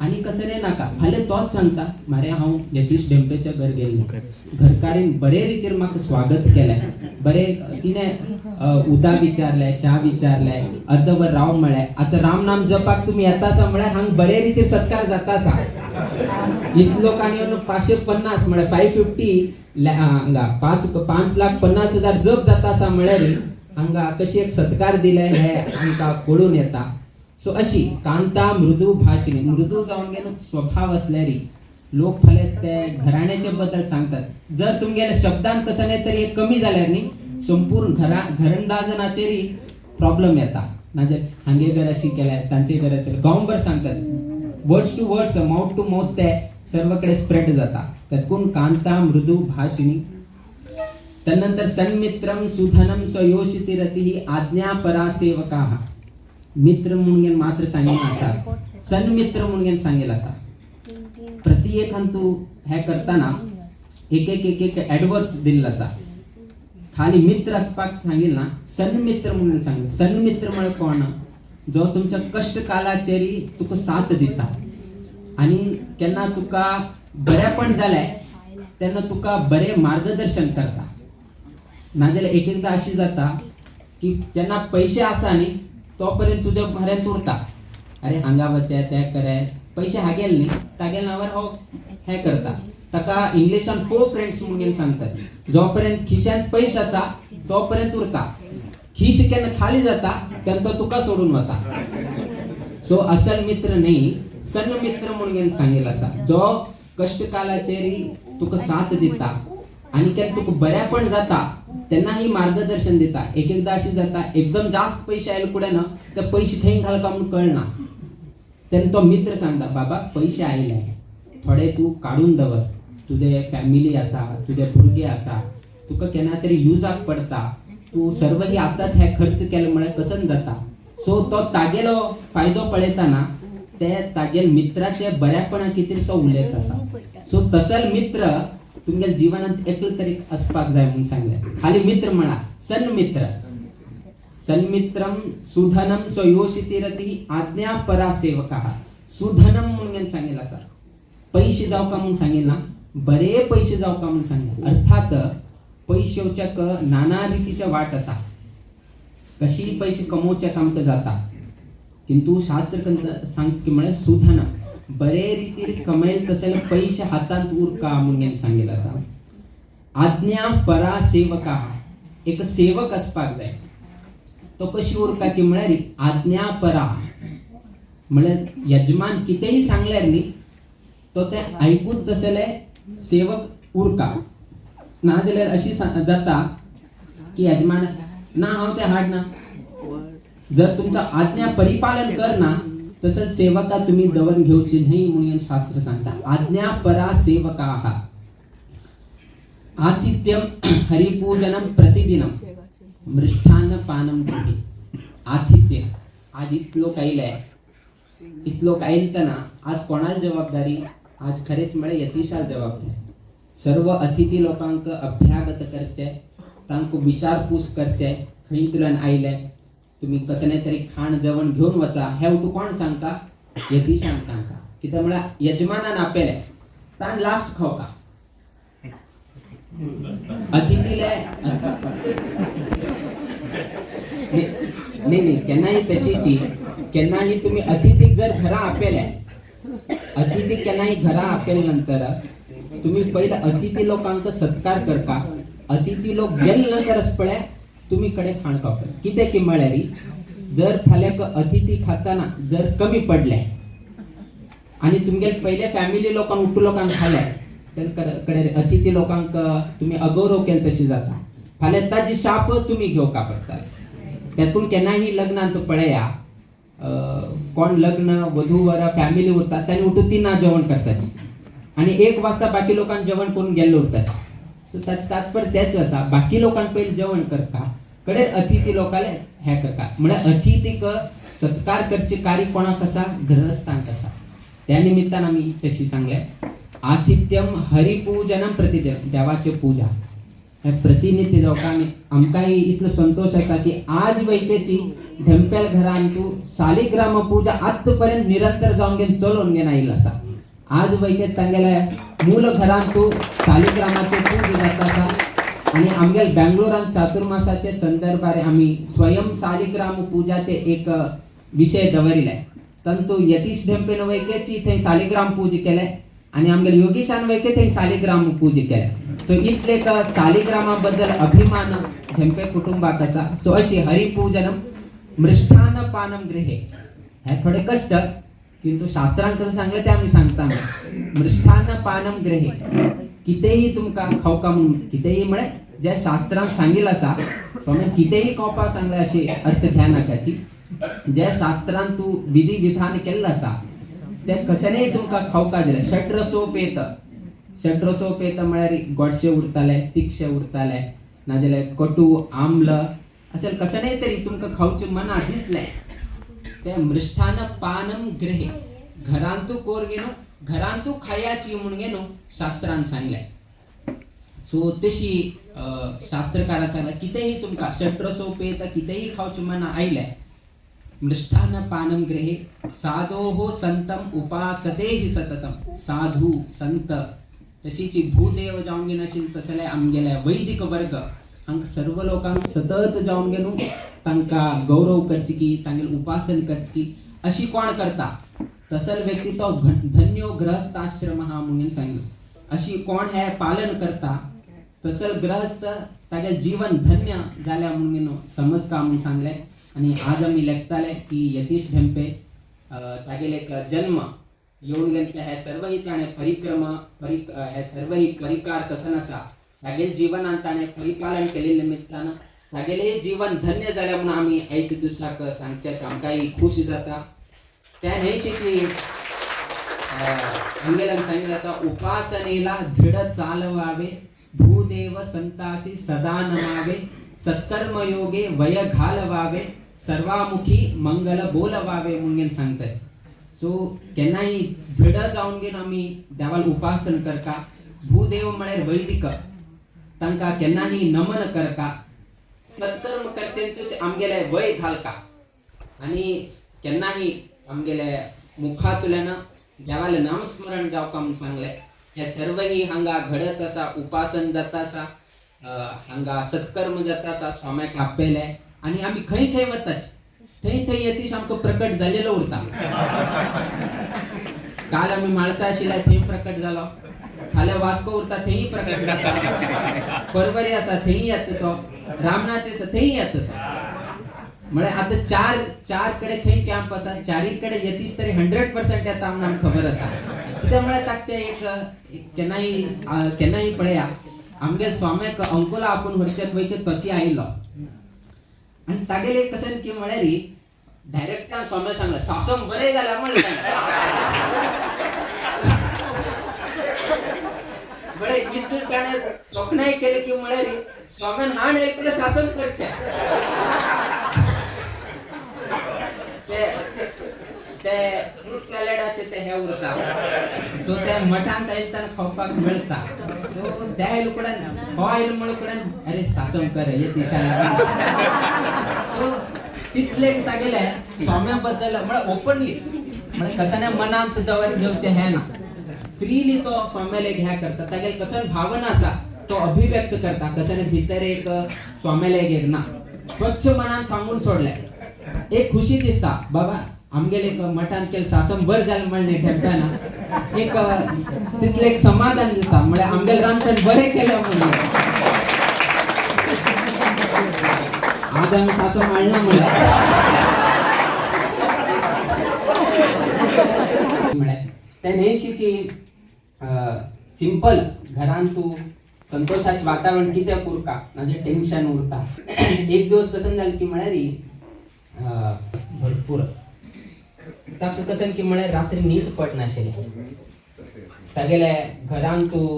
Speaker 4: आणि कसं नाही नाका फाल्यां तोच सांगता मारे हांव यतीश डेंपेच्या घर गेल्लो, घरकारीन बरे रितीन म्हाका स्वागत केलें, बरे तिणें उदा विचारलें च्या विचारलें, अर्धवर राव म्हळें. आता राम नाम जपाक तुम्ही येता आसा म्हळ्यार हांगा बरे रितीन सत्कार जाता आसा. इतलो लोकांनी 550 म्हळ्यार 550 हांगा 5,50,000 जप जाता आसा म्हळ्यार हांगा कशी एक सत्कार दिले हे आमकां कळून येता. सो अशी कांता मृदू भाषिणी, मृदू जावन गेलो स्वभाव असल्यारी लोक फाल्यां ते घराण्याचे बद्दल सांगतात. जर तुमगेल्या शब्दान कसं नाही तरी एक कमी जाल्यार न्ही संपूर्ण घरंदाजनाचेरय प्रॉब्लेम येता. नाजाल्यार हांगे घर अशी केल्यार तांचे घर अशें गांवभर सांगतात, words to words mouth to mouth ते सर्व कडेन स्प्रेड जाता. तातूंत कांता मृदू भाषिणी. त्यानंतर सन्मित्रम सुधनम स्वयोषिती रती आज्ञापरा सेवकाः. मित्र म्हणून मात्र सांगेल आसा, सन्मित्र म्हणून सांगेल आसा. प्रत्येकान तू हे करताना एक एक एक ॲडवर्ब दिल्लो आसा. खाली मित्र असपाक सांगेल ना, सन्मित्र म्हणून सांगेल. सन्मित्र म्हळ्यार कोण, जो तुमच्या कष्ट कालाचेरी तुका साथ दिता आणि केन्ना तुका बरेपण जालें तेन्ना तुका बरें मार्गदर्शन करता. नाजाल्यार एक एकदां अशी जाता की जेन्ना पयशे आसा न्ही तोपर्यंत तुज्या म्हऱ्यांत उरता, अरे हांगा वचे ते करे, पयशे हागेल न्ही तागेल नांवार हो हे करता. ताका इंग्लिशान 4 फ्रेंड्स म्हणून सांगतात. जोपर्यंत खिशांत पयशे आसा तोपर्यंत उरता, खिश केन्ना खाली जाता तेन्ना तो तुका सोडून वता. सो असल मित्र न्ही, सन्मित्र म्हणून सांगेल आसा, जो कष्टकालाचेरी तुका साथ दिता आणि केन्ना तुका बरेपण जाता तेन्नाही मार्गदर्शन दिता. एक एकदां अशी जाता एकदम जास्त पयशे आयले फुडें ना ते पयशे खंय घालता म्हणून कळना, तेन्ना तो मित्र सांगता बाबा पयशे आयले थोडे तू काडून दवर, तुझे फॅमिली आसा, तुझे भुरगे आसा, तुका केन्ना तरी युजाक पडटा, तू सर्व ही आतांच हे खर्च केले म्हळ्यार कसं जाता. सो तो तागेलो फायदो पळयतना ते तागेल मित्राचे बऱ्यापणा कितें तो उलयत आसा. सो तसल मित्र तुमच्या जीवनात एकलो तरी असपाक जाय म्हणून सांगले. खाली मित्र म्हणा, सन्मित्र. सन्मित्रम सुधनम स्वयोषिती रती आज्ञापरा सेवकाः. सुधनम म्हणून सांगेल आसा, पैसे जाव का म्हणून सांगेल ना, बरे पैसे जाव का म्हणून सांगेल. अर्थात पैशाच्याक नाना रितीच्या वाट आसा, कशी पैसे कमोवच्याक आमकां जाता, किंतु शास्त्र सांगता की म्हळ्यार सुधनम, बरे रितीन कमयले तसले पैसे हातांत उरका म्हणून सांगेल आसा. आज्ञा परा सेवकाः. एक सेवक असपाक जाय, तो कशी उरका की म्हळ्यार आज्ञा परा म्हळ्यार यजमान कितेंय सांगल्यार न्ही तो ते आयकून तसले सेवक उरका. नाजाल्यार अशी जाता की यजमान ना हांव ते हाडना, जर तुमचा आज्ञा परिपालन करना तसंच सेवका तुम्ही दवन घेवची न्ही म्हणून शास्त्र सांगता. आज्ञा परा सेवकाः. आतिथ्यम हरिपूजनम प्रतिदिनम मृष्ठान्न पानम कृती. आतिथ्य, आज इतलो आयले, इतलो आयलतना आज कोणाला जबाबदारी, आज खरेच म्हळ्यार यतीशाल जबाबदारी. सर्व अतिथी लोकांक अभ्यागत करचे, तांकां विचारपूस करचे, खंयतल्यान आयले, तुम्ही कसं नाही तरी खाण जेवण घेऊन वचा, हे उठू कोण सांगता, यतीशान सांगता. कित्याक म्हळ्यार यजमानान आपले ताण लास्ट खावका, अतिथीले नाही केन्नाही तशीची. केन्नाही तुम्ही अतिथीक जर घरा आपले, अतिथीक केन्नाही घरा आपेल नंतर तुम्ही पहिले अतिथी लोकांक सत्कार करता. अतिथी लोक गेले नंतरच पळय तुम्ही कडे खाण खावता. कितें की म्हळ्यार जर फाल्यां अतिथी खाताना जर कमी पडले आणि तुमगे पहिले फॅमिली लोकांक उठू लोकांक खाले कडे अतिथी लोकांक तुम्ही अगौरव केले तशी जाता. फाल्यां ताजी शाप तुम्ही घेवका पडटा. त्यातून केन्नाही लग्नांत पळया कोण लग्न वधू वर फॅमिली उरतात त्यांनी उठून ती ना जेवण करताची आणि 1 वाजता बाकी लोकांना जेवण करून गेलो उरताची. सो त्याचं तात्पर्य त्याच असा बाकी लोकांना पहिले जेवण करता कडे अतिथी लोकांना हे करता म्हणजे अतिथीक सत्कार करचे कार्य कोणा कसा ग्रहस्थान कसा त्या निमित्तानं आम्ही तशी सांगले आतिथ्यम हरिपूजनम प्रतिदेव देवाचे पूजा प्रतिनिधी जाऊ का आमकाही इतलं संतोष असा की आज वैकेची ढेंपेल घरान तू सालिग्राम पूजा आजपर्यंत निरंतर जाऊन घेऊन चलवून घेऊन येईल असा आज वैकेत तांगेला मूल घरान तू सालिग्रामाचे पूजा जाता असा आणि आमच्या बँगलोरान चातुर्मासाचे संदर्भारे आम्ही स्वयं सालिग्राम पूजाचे एक विषय दवरिलाय तंतु यतीश ढेंपेन वैकेची थंय सालिग्राम पूजा केले आणि आमच्या योगीशान वैके थंय सालिग्राम पूजा केले. सो इतले सालिग्रामाबद्दल अभिमान ढेंपे कुटुंबाक असा. सो अशी हरिपूजनम मृष्ठान पानम गृहे हे थोडे कष्ट किंतु शास्त्रांत कसं सांगलं ते आम्ही सांगता मृष्ठान पानम गृहे कितेही तुमका खावका म्हणून कितेही म्हणे ज्या शास्त्रांत सांगितलं असा स्वामी कितेही खावपा सांगले अशी अर्थ घ्या नाकाची ज्या शास्त्रांत तू विधी विधान केलं असा ते कशानेही तुमका खावका दिलं. षड्रसोपेत म्हळ्यार गोडशे उरताले तिखशे उरताले नाजाल्यार कटू आम्ल असेल कशानेही तरी तुमका खावचे मना दिसले ते मृष्ठान पानम ग्रहे घरांतू कोर गेनो घरांतू खायाची म्हणून गेनो शास्त्रांत सांगले. सो तशी शास्त्रकारांनी सांगला कितेही तुमका षड्रसोपेत कितेही खावचे मना आयले मृष्ठान पानम गृहे साधोः संतम उपासते हि सततम साधू संत तशीची भूदेव जाऊन गेन असेल तसले आमगेल्या वैदिक वर्ग हांक सर्व लोकांक सतत जाऊन गेनू तांका गौरव करची की तांगेल उपासन करची की अशी कोण करता तसल व्यक्ती तो धन्यो गृहस्थाश्रम हा म्हणून सांगितलं अशी कोण हे पालन करता तसल गृहस्थ तागे जीवन धन्य झाल्या म्हणून समज का म्हणून सांगले. आणि आज आम्ही लेखताले की यतीश ढेंपे तागेल एक जन्म येऊन गेले हे सर्वही ताणे हे सर्वही परिकार कसन असा तागेल जीवनान ताणे परिपालन केले निमित्तानं तागेले जीवन धन्य झाल्या म्हणून आम्ही एक दुसराक सांगचे आमकाही खुशी जाता. त्या नेशीची अंगेलन सांगितलं असा उपासनेला दृढ चालवावे भूदेव संतासी सदा नमावे सत्कर्म योगे वय घालवावे सर्वामुखी मंगल बोलवावे म्हणून सांगतात. सो केन्नाही दृढ जाऊन घेऊन आम्ही देवाला उपासन करका भूदेव म्हळ्यार वैदिक तांकां केन्नाही नमन करका सत्कर्म करचे तुझे आमगेले वय घालका आणि केन्नाही आमगेले मुखातुल्यानं देवाला नामस्मरण जावका म्हणून सांगले. हे सर्वही हांगा घडत असा उपासन जाता असा हांगा सत्कर्म जाता असा स्वाम्याक आपयले आणि आम्ही खंय खंय वताच थंय यतीश आमकां प्रकट झालेलो उरता. काल आम्ही म्हाळसा आशिल्ल्या थंय प्रकट जालो फाल्यां वास्को उरता थंय प्रकट जाता परवरी आसा थंय येता तो रामनाथ आसा थंय येता तो म्हळ्यार आता चार कडे खंय कॅम्प आसा चारी कडे यतीश तरी 100% येता म्हणून आमकां खबर आसा. कित्याक म्हळ्यार ताका ते एक केन्नाही पळया आमगे स्वाम्याक अंकोला आपण वर्षात वयता तोची आयलो आणि तागेले कसन की म्हळ्यार डायरेक्ट स्वाम्या सांगला सासम बरे जाल्या म्हणलें बरे कितून ताणें तोखणाय केली की म्हळ्यार स्वाम्यान हाण एककडे सासम करचे ते फ्रूट सॅलडाचे ते हे उरता. सो त्या मठान तांकां खावपाक मेळटा. सो त्या आयलुकड्यान हो आयलो म्हणून अरे सासम कर येतिशाला सो तितले तागेले स्वाम्या बद्दल म्हळ्यार ओपनली म्हळ्यार कसाने मनांत दवर घेवचे हे ना फ्रीली तो स्वाम्याले घ्या करता तागेले कसन भावना आसा तो अभिव्यक्त करता कसाने भितर एक स्वाम्याले एक ना स्वच्छ मनान सांगून सोडले एक खुशी दिसता बाबा आमगेले एक मठान केलं सासम बर जालें म्हणलें ठेपताना एक तितलें एक समाधान दिसता म्हळ्यार आमगेले रांदपण बरें केलें म्हणून आज आमी सासम माळना म्हळ्यार त्या नेशीची सिंपल घरान तू संतोषाचे वातावरण कितें उरका नाजे टेन्शन उरता. एक दिवस कसं जालें की म्हळ्यार भरपूर ताका कसन की म्हळ्यार रात्री न्हीद पडनाशिल्लें तागेले घरान तूं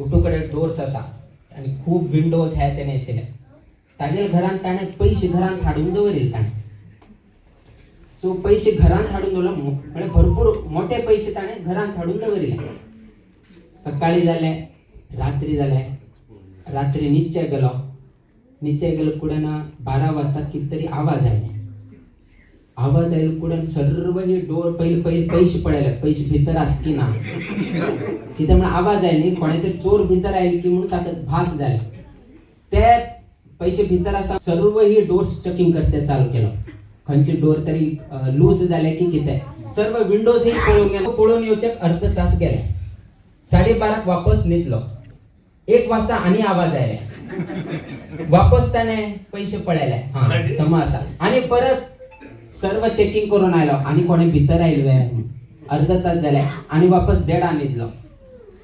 Speaker 4: उठू कडेन डोर्स आसा आनी खूब विंडोज हे तेने आशिल्ले तागेले घरान ताणें पयशे घरान हाडून दवरिल्ले ताणें सो पयशे घरान हाडून दवरले म्हळ्यार भरपूर मोठे पयशे ताणें घरान हाडून दवरिल्ले सकाळी जालें रात्री जालें रात्री न्हिदचे गेलो कुडेन 12 वाजता कितें तरी आवाज आयलो कुडेन सर्व डोर पयले पयशे पडले पयशे भितर आस की ना कित्याक म्हण आवाज आयली कोणे तरी चोर भितर आयले की म्हणून ताका भास जाले ते पयशे भितर आसा सर्व ही डोर्स चेकिंग करचे चालू केलो खंयचे डोर तरी लूज जाले की कितें सर्व विंडोज ही पळोवन येवचे अर्ध तास गेले 12:30 वापस न्हिदलो 1 वाजता आनी आवाज आयले वापस ताणें पयशे पळयले समा आसा आनी परत सर्व चेकिंग करून आयलो आनी कोणे भितर आयले अर्ध तास जाले आनी वापस 1:30 न्हिदलो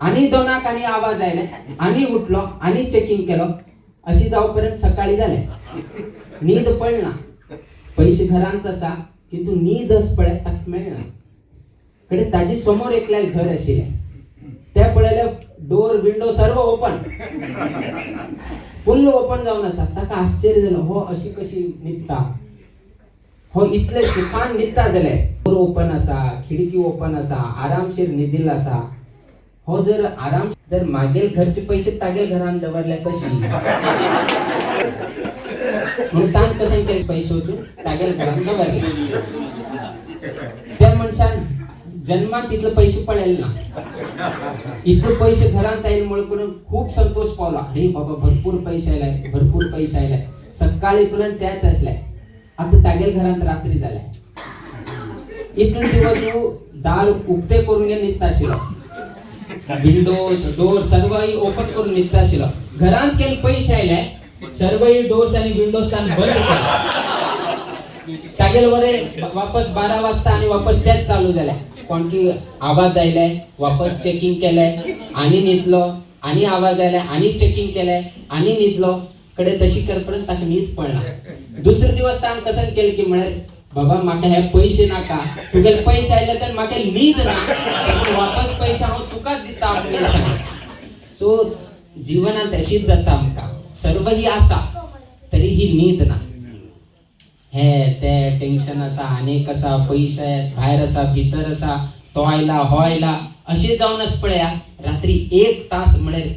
Speaker 4: आनी 2:00 आनी आवाज आयले आनी उठलो आनी चेकिंग केलो अशी जावपर्यंत सकाळी जाले न्हीद पडना पयशे घरांत आसा किंतु न्हीदच पळय ताका मेळना कडे ताजी समोर एकल्यार घर आशिल्लें ते पळयले डोर विंडो सर्व ओपन फुल्ल ओपन जावन आसा ताका आश्चर्य जालो हो अशी कशी न्हिदता हो इतले सुखान न्हिदता जाल्यार डोर ओपन आसा खिडकी ओपन आसा आरामशीर न्हिदिल्लो आसा हो जर मागेल घरचे पयशे तागेल घरान दवरले कशी म्हणून ताण कशें केले पयशे वचून तागेल घरान दवरले त्या मनशान जन्मात तितले पयशे पडले ना इतले पयशे घरांत आयले म्हणून खूप संतोष पावला अरे बाबा भरपूर पयशे आयले सकाळी पर्यंत तेच आसले आता तागेल घरांत रात्री जाले इतले दिवस दार उक्ते करून न्हिदता आशिल्लो विंडोज डोर सर्व ओपन करून न्हिदता आशिल्लो घरांत केले पयशे आयले सर्व डोर्स आणि विंडोज ताणें बंद केले तागेले वरे वापस 12 वाजता आणि वापस तेच चालू जाले कोण की आवाज आयले वापस चेकिंग केले आणि न्हिदलो आणि आवाज आयले आणि चेकिंग केले आणि न्हिदलो कडे तशी करपर्यंत ताका न्हीद पडना दुसरे दिवस ताण कसन केले की म्हळ्यार बाबा म्हाका हे पयशे नाका तुगेले पयशे आयले तर म्हाका न्हीद ना वापस पयशे हांव तुकाच दिता म्हणून सांगलें सो जीवनांत अशीच जाता आमकां सर्व ही आसा तरी ही न्हीद ना हे ते टेन्शन आसा अनेक आसा पयशे भायर आसा भितर आसा तो आयला हो आयला अशें जावन आस पळया रात्री 1 तास म्हळ्यार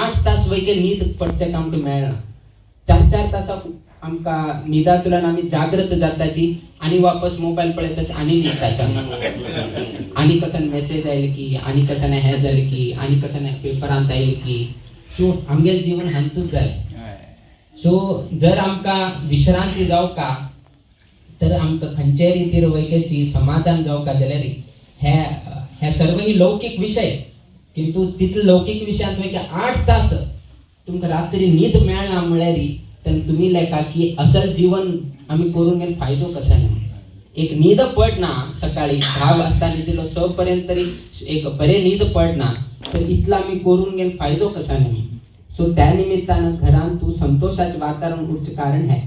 Speaker 4: 8 तास वयके न्हीद पडचें आमकां मेळना 4 तास आमकां न्हिदांतल्यान आमी जागृत जाताची आनी वापस मोबायल पळयताच आनी न्हिदताचे आनी कसन मेसेज आयले की आनी कसन हें जालें की आनी कसन पेपरांत आयले की सो आमगेलें जीवन हांतूच जालें सो जर आमकां विश्रांती जावका तर आमकां खंयच्याय रितीर वैकेची समाधान जावका जाल्यार हे सर्व ही लौकिक विशय किंतु तितले लौकिक विशयांत वैके 8 तास तुमकां रात्री न्हीद मेळना म्हळ्यार तर तुम्ही लेखा की असल जीवन आम्ही करून घेऊन फायदो कसा नाही एक न्हीद पडना सकाळी 10 वाजता न्हिदलो 6 पर्यंत तरी एक बरे न्हीद पडना तर इतला आम्ही करून घेऊन फायदो कसा नाही सो त्या निमित्तानं घरान तू संतोषाचे वातावरण उरचे कारण है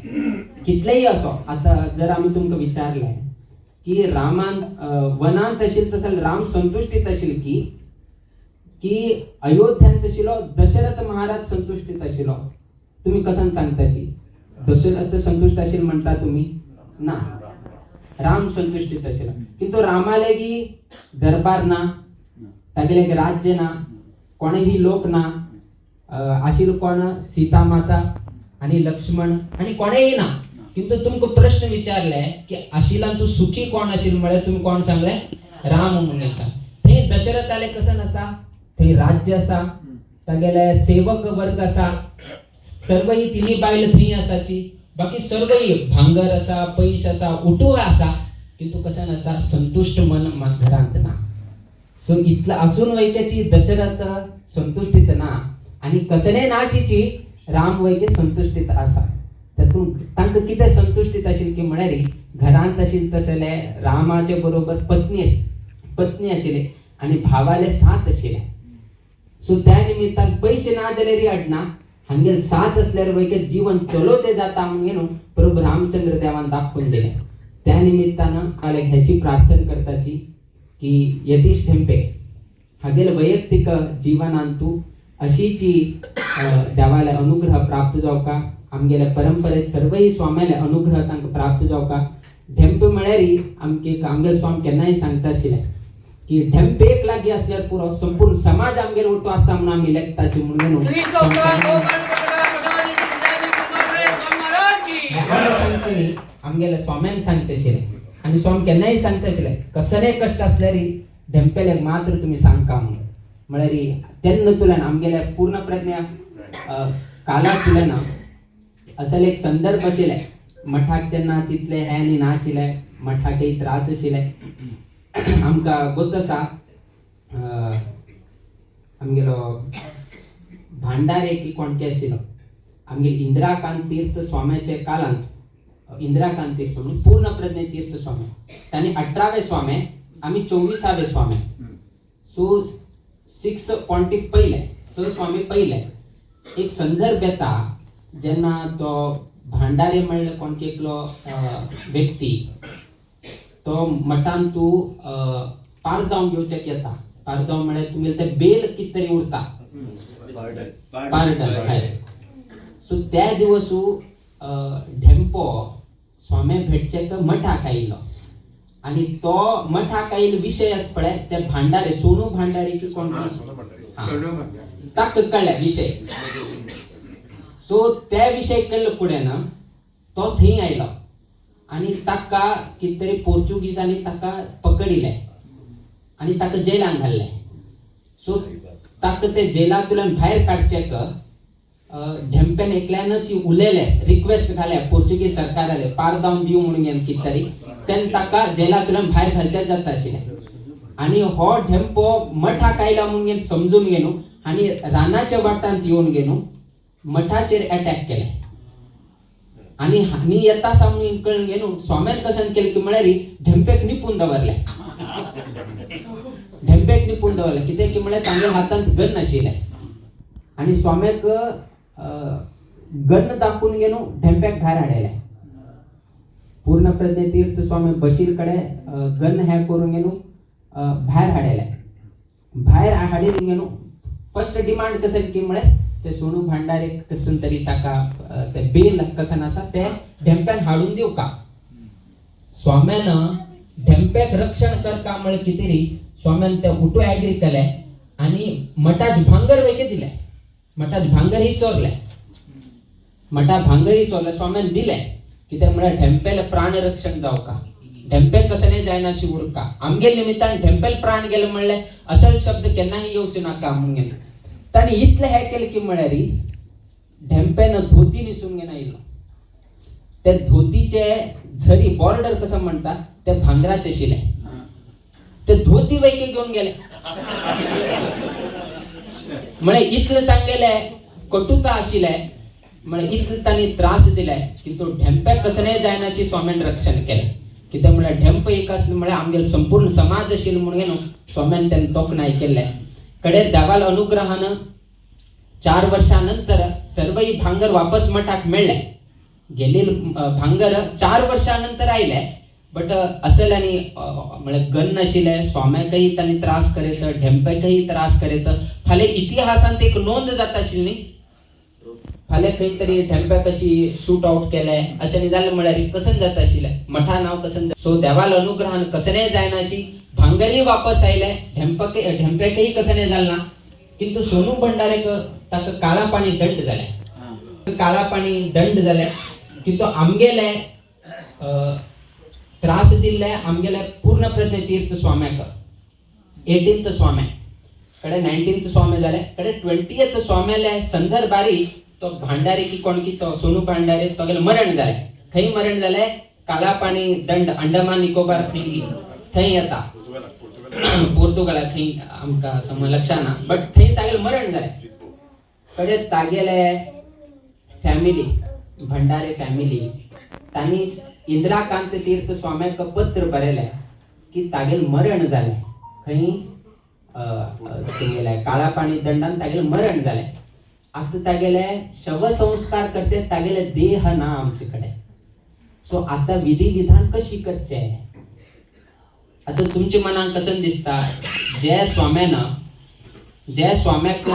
Speaker 4: कितलेही असो आता जर आम्ही तुमका विचारलंय की रामान वनांत असेल तसं राम संतुष्टीत असेल की अयोध्यात आशिल्लो दशरथ महाराज संतुष्टीत आशिल्लो तुम्ही कसन सांगताची दशरथ संतुष्ट असेल म्हणता तुम्ही ना राम संतुष्टीत आशिल्लो किंतु रामाले की दरबार ना तागेले राज्य ना कोणेही लोक ना आशिल्लो कोण सीता माता आणि लक्ष्मण आणि कोणेही ना किंतु तुमको प्रश्न विचारले की आशिला तू सुखी कोण आशिल म्हळ्यार तुम्ही कोण सांगले राम म्हणून सांग थंय दशरथाले कसन आसा थंय राज्य आसा तागेले सेवक वर्ग आसा सर्व ही तिन्ही बायल थंय आसाची बाकी सर्व ही भांगर आसा पैश आसा उठूह आसा किंतु कसन आसा संतुष्ट मन घरांत ना सो इतला असून वैक्याची दशरथ संतुष्टीत ना आणि कसने नाशीची राम वैके संतुष्टीत आसा त्यातून तांकां कितें संतुष्टीत आशिल्ली की म्हळ्यार घरांत आशिल्ले तसले रामाचे बरोबर पत्नी आशिल्ली आणि भावाले 7 आशिल्ले सो त्या निमित्तान पैसे ना जाल्यार अडना हांगेल 7 असल्यार वैके जीवन चलोचे जाता म्हणून प्रभू रामचंद्र देवान दाखवून दिले त्या निमित्तानं मला ह्याची प्रार्थना करताची की यतीश ढेंपे हागेल वैयक्तिक जीवनांतू अशीची देवाला अनुग्रह प्राप्त जाऊ का आमगेल्या परंपरेत सर्वही स्वाम्याला अनुग्रह तांकां प्राप्त जाऊ का ढेंपे म्हळ्यारी आमगेल स्वामी केन्नाय सांगता आशिल्ले की ढेंपे एक लागी असल्यार पुरो संपूर्ण समाज आमगेर उठो आसा म्हणून आमी लेखताची म्हणून
Speaker 3: श्री चौकान गोकर्ण पटगाम मठाधीश विद्याधीश महाराज की
Speaker 4: सांगचे आमगेल्या स्वाम्यान सांगचे आशिल्ले आनी स्वामी केन्नाय सांगता आशिल्ले कसले कश्ट असल्यारी ढेंपेले मात्र तुम्ही सांगका म्हणून म्हळ्यारी तेन्ना तुल्यान आमगेल्या पूर्ण प्रज्ञा काला तुल्यान असले एक संदर्भ आशिल्ले मठाक तेन्ना तितले हे आनी नाशिल्ले मठाकय त्रास आशिल्ले आमकां गोत आसा आमगेलो भांडारे की कोणके आशिल्लो आमगे इंदिराकांत तीर्थ स्वाम्याचे काळांत इंदिराकांत तीर्थ स्वामी पूर्ण प्रज्ञ तीर्थ स्वामी तांणी 18वे स्वामे आमी 24वे स्वामे सो 6 पॉइंटिक पयले स्वामी पयले एक संदर्भ येता जेन्ना तो भांडारे म्हणले कोणके एकलो व्यक्ती तो मठान तूं पारदांव घेवचेक येता पारदांव म्हळ्यार तुमी ते बेल कित तरी उरता पारडन हय सो त्या दिवसू ढेंपो स्वामी भेटचेक मठाक आयिल्लो आणि तो मठाक आयिल्लो विशय आसा पळय ते भांडारे सोनू भांडारी की कोण ताका कळ्ळें विशय सो त्या विशय कळ्ळें फुडें ना तो थंय आयलो आणि ताका कित तरी पोर्चुगीजांनी ताका पकडिले आणि ताका जेलान घाल्ले सो ताका ते जेलांतल्यान भायर काडचेक ढेंपेन एकल्यानच उलयले रिक्वेस्ट घाले पोर्चुगीज सरकाराले पारदांव दिव म्हणून घेवन कित तरी तेन ताका जेलांतल्यान भायर घालचें जाता आशिल्लें आणि हो ढेंपो मठाक आयला म्हणून घेवन समजून घेनू आणि रानाच्या वाटांत येवन घेनू मठाचेर अटॅक केले आणि हानी येता सामने कळून घेनू स्वाम्यान कशें केलें की म्हळ्यार ढेंपेक निपून दवरले ढेंपेक निपून दवरले कित्याक की म्हळ्यार तांगे हातांत गन आशिल्लें आणि स्वाम्याक गन दाखवून घेनू ढेंप्याक भायर हाडले पूर्ण प्रज्ञ तीर्थ स्वामी बशीर कडे गन हे करून घेनू भायर हाडले भायर हाडून घेनू फर्स्ट डिमांड कसें की म्हळ्यार ते सोनू भांडारे कसन तरी ताका ते बेल कसन आसा ते ढेंप्यान हाडून दिव का स्वाम्यान ढेंप्याक रक्षण करता म्हळ्यार कितें तरी स्वाम्यान ते हुटू एग्री केले आणि मठाच भांगर वेगे दिले मठाच भांगर ही चोरले मठा भांगर ही चोरले स्वाम्यान दिले कित्याक म्हळ्यार ढेंपेल प्राण रक्षण जावं का ढेंपेक कसले जायना अशी उरका आमगे निमित्तान ढेंपेल प्राण गेले म्हणले असल शब्द केन्नाय येवचे नाका म्हणून ताणी इतले हे केले की म्हळ्यार ढेंपेन धोती न्हिसून घेवन आयलो ते धोतीचे झरी बॉर्डर कसं म्हणटा ते भांगराचे आशिल्ले ते धोती वैके घेऊन गेले म्हळ्यार इतले तांगेले कटुता आशिल्ले म्हळ्यार इतले तांणी त्रास दिले की तो ढेंप्याक कसलेय जायना अशी स्वाम्यान रक्षण केलें कित्याक म्हळ्यार ढेंप एक आसलो म्हळ्यार आमगेलो संपूर्ण समाज आशिल्लो म्हणून न्हू स्वाम्यान तेन्ना तोखणाय केल्ले कडेन देवाल अनुग्रहान 4 वर्षानंतर सर्वही भांगर वापस मठाक मेळ्ळे गेलेले भांगर 4 वर्षानंतर आयले बट असल आनी म्हळ्यार गन आशिल्ले स्वाम्याकय तांणी त्रास करीत ढेंप्याकय त्रास करीत फाल्यां इतिहासांत एक नोंद जाता आशिल्ली न्ही फाल्यां खंय तरी ढेंप्याक कशी शूट आउट केले अशें न्ही जालें म्हळ्यार कसन जाता आशिल्लें मठा नांव कसन सो देवाल अनुग्रहान कसलेय जायना अशी भांगरय वापस आयले ढेंप्याकय कसलेय जालें ना किंतु सोनू भंडारेक ताका काळा पाणी दंड जाले काळा पाणी दंड जाले किंतु आमगेले त्रास दिल्ले आमगेले पूर्ण प्रज्ञ तीर्थ स्वाम्याक 18th स्वाम्या कडे 19th स्वामी जाले कडे 20th स्वाम्याले संदर्भारी तो भांडारे की कोण की तो सोनू भांडारे तो गेले मरण जाले खंय मरण जाले काळा पाणी दंड अंडमान निकोबार थंय येता पोर्तुगाला खंय आमकां सम लक्षाना बट थंय तागेले मरण जाले कडे तागेले फॅमिली भंडारे फॅमिली तांणी इंदिराकांत तीर्थ स्वाम्याक पत्र बरयलें की तागेले मरण जालें खंय तुगेले काळा पाणी दंडान तागेले मरण जालें आतां तागेले शव संस्कार करचे तागेले देह ना आमचे कडेन सो आता विधी विधान कशी करचे आता तुमच्या मनात कसं दिसता ज्या स्वाम्याक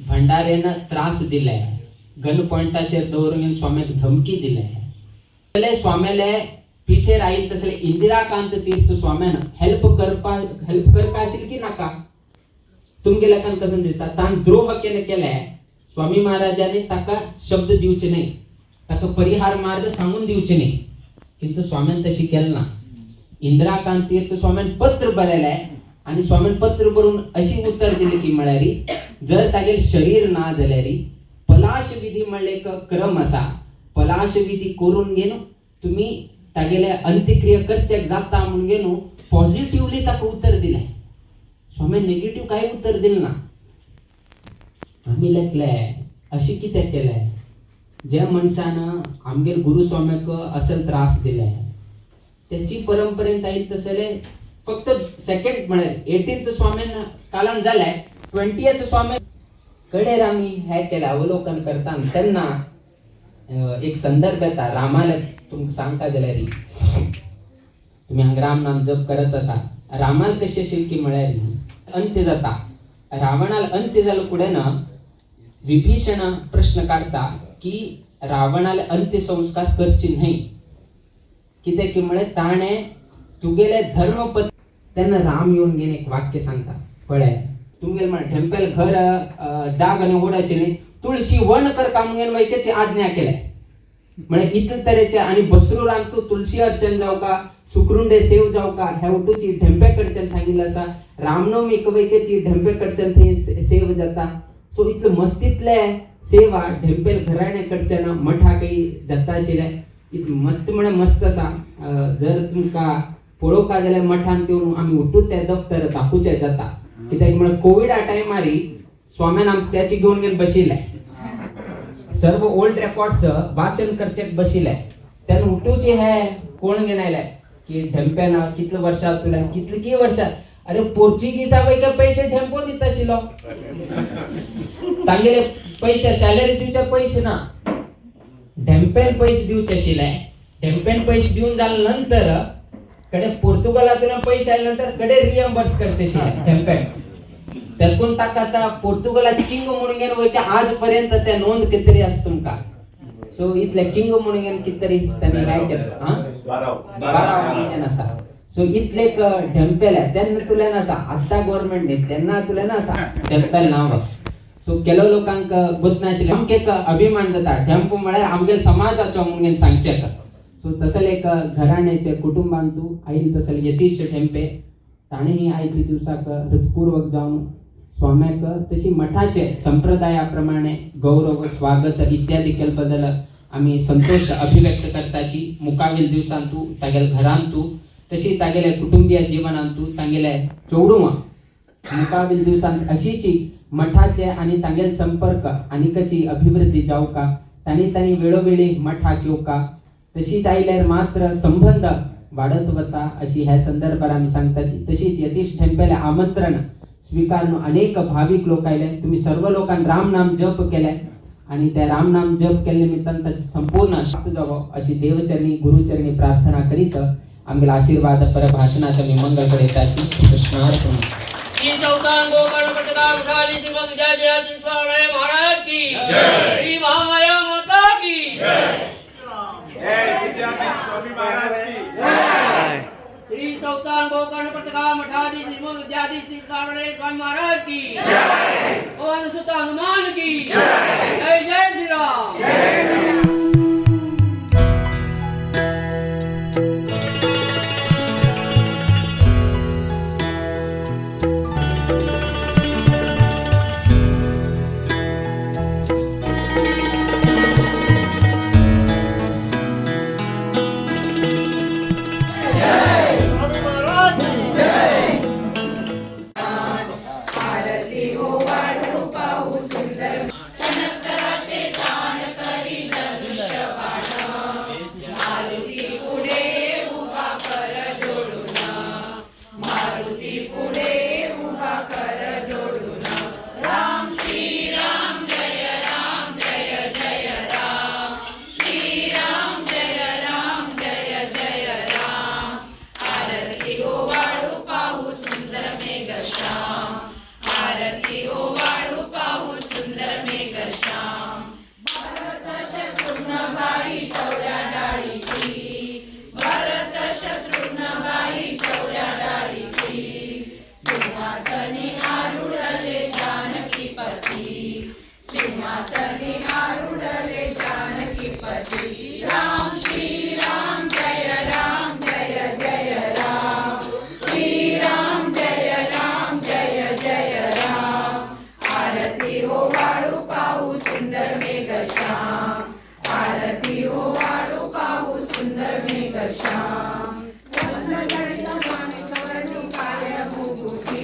Speaker 4: भंडारेनं त्रास दिलाय गन पॉइंटाचेर दवरून स्वाम्याक धमकी दिलाय तले स्वाम्याले पिठे राहील तसले इंदिराकांत तीर्थ स्वाम्यानं हेल्प करता असेल की नाका तुमगे लोकांना कसं दिसता ताण द्रोह केलाय स्वामी महाराजांनी ताका शब्द दिवचे नाही ताका परिहार मार्ग सांगून दिवचे नाही किंतु स्वाम्यान तशी केलं ना इंदिराकांत तीर्थ स्वाम्यान पत्र बरयलाय आणि स्वाम्यान पत्र बरून अशी उत्तर दिली की म्हळ्यारी जर तागेल शरीर ना जाल्यारी पलाश विधी म्हणले एक क्रम असा पलाश विधी करून घेणं तुम्ही तागेले अंत्यक्रिया करचेक जाता म्हणून घेणं पॉझिटिव्हली ताका उत्तर दिलाय स्वाम्यान नेगेटिव्ह काही उत्तर दिलं ना आम्ही लेखलंय अशी कित्याक केलंय ज्या मनशानं आमगेर गुरुस्वाम्याक असल त्रास दिलाय त्याची परंपरेन येईल तसले फक्त सेकंड म्हळ्यार 18th स्वाम्यान कालान जाल्याय 20th स्वाम्या कडेर आम्ही हे केलं अवलोकन करताना त्यांना एक संदर्भ येता रामाला तुमका सांगता जाल्यार तुम्ही हांगा राम नाम जप करत असा रामाल कशी असेल की म्हळ्यार अंत्य जाता रावणाला अंत्य जालो पुढे ना विभीषण प्रश्न काढता की रावणाला अंत्यसंस्कार करचे नाही कित्याक की म्हळे ताणे तुगेले धर्मपत्नी त्यांना राम येऊन घेणे एक वाक्य सांगता पळय तुमगे म्हण टेम्पल घर जाग आणि ओढ आशिल्ली तुळशी वन कर काम घेऊन वैक्याची आज्ञा केल्या म्हणे इतले तरेचे आणि बसरू रान तू तुळशी अर्चन जाऊ का सुकरुंडे सेव जाऊ का हेवटूची ढेंपेकडच्यान सांगितलं असा रामनवमी वैक्याची ढेंपेकडच्यान थंय सेव जाता सो इतलं मस्तीतले सेवा ढेंपेल घराण्याकडच्यान मठा काही जाता आशिल्ले इतलं मस्त म्हणे मस्त असा जर तुमका पळोवका जाल्यार मठान येवन आमी उठूच त्या दफ्तर दाखोवचे जाता कित्याक म्हळ्यार कोविडा टायमारी स्वाम्यान त्याची घेवन बशिल्ले सर्व ओल्ड रेकॉर्ड्स वाचन करचेक बशिल्ले तेन्ना उठूचे हे कोण घेवन आयले की ढेंप्यान कितले वर्सां तुला कितले की वर्सां अरे पोर्चुगीजा वयके पैसे ढेंपो दिता आशिल्लो तांगेले पैसे सॅलरी दिवचे पैसे ना ढेंपेन पैसे दिवचे आशिल्ले ढेंपेन पैसे दिवन जाले नंतर कडे पोर्तुगालातून पैसे आले नंतर कडे रिएम्बर्स करचे आशिल्ले ढेंपेन त्यातून ताका आता पोर्तुगालाची किंग म्हणून गेन वयते आजपर्यंत त्या नोंद कितरी आसा तुमका सो इतले किंग म्हणून गेन कितरी त्यांनी काय केलं हां 12 म्हणून आसा सो इतले ढेंपेल त्यांना तुला नसा आता गव्हर्नमेंट ने त्यांना तुला नसा ढेंपेल नाव सो केलो लोकांक गोत नाशिल्ले आमके एक अभिमान जाता ढेंपो म्हळ्यार आमगे समाजाचो म्हणून सांगचे सो तसले एक घराण्याचे कुटुंबांतू आईल तसले यतीश ढेंपे ताणेही आयच्या दिवसाक हृतपूर्वक जावन स्वाम्याक तशी मठाचे संप्रदायाप्रमाणे गौरव स्वागत इत्यादी केले बद्दल आम्ही संतोष अभिव्यक्त करताची मुकावील दिवसांतू तागेल घरांतू तशी तागेले कुटुंबीय जीवनांतू तांगेले चोवडूं मुकावील दिवसांत अशीची मठाचे आणि तांगेल संपर्क आनीकची अभिवृद्धी जावका तांणी वेळोवेळी मठाक येवका तशीच आयल्यार मात्र संबंध वाढत वता अशी ह्या संदर्भात आम्ही सांगताची तशीच यतीश ढेंपेले आमंत्रण स्वीकारून अनेक भाविक लोक आयले तुम्ही सर्व लोकांनी राम नाम जप केले आणि त्या राम नाम जप केले निमित्तान त्याचे संपूर्ण शांत जावो अशी देवचरणी गुरुचरणी प्रार्थना करीत आमगेला आशीर्वाद परभाषणाचा मी मंगळ करीताची कृष्णार्पण
Speaker 3: श्री चौथान गोकर्ण पटका उठाली श्रीमद जय जय स्वामी महाराज की जय श्री महामाया माता की जय
Speaker 2: जय सिद्धार्थ स्वामी महाराज की
Speaker 1: जय
Speaker 3: श्री चौथान गोकर्ण पटका मठाधीश श्रीमद विद्याधीश श्री स्वामी महाराज की जय पवन सुत हनुमान की जय जय श्री राम जय श्री राम
Speaker 5: आरती हो वाढू पाहू सुंदर सुंदर मेघश्याम आरती ओवाळू पाहू सुंदर मेघश्याम रत्नजडित माणिकवर्णू काय मुकुटी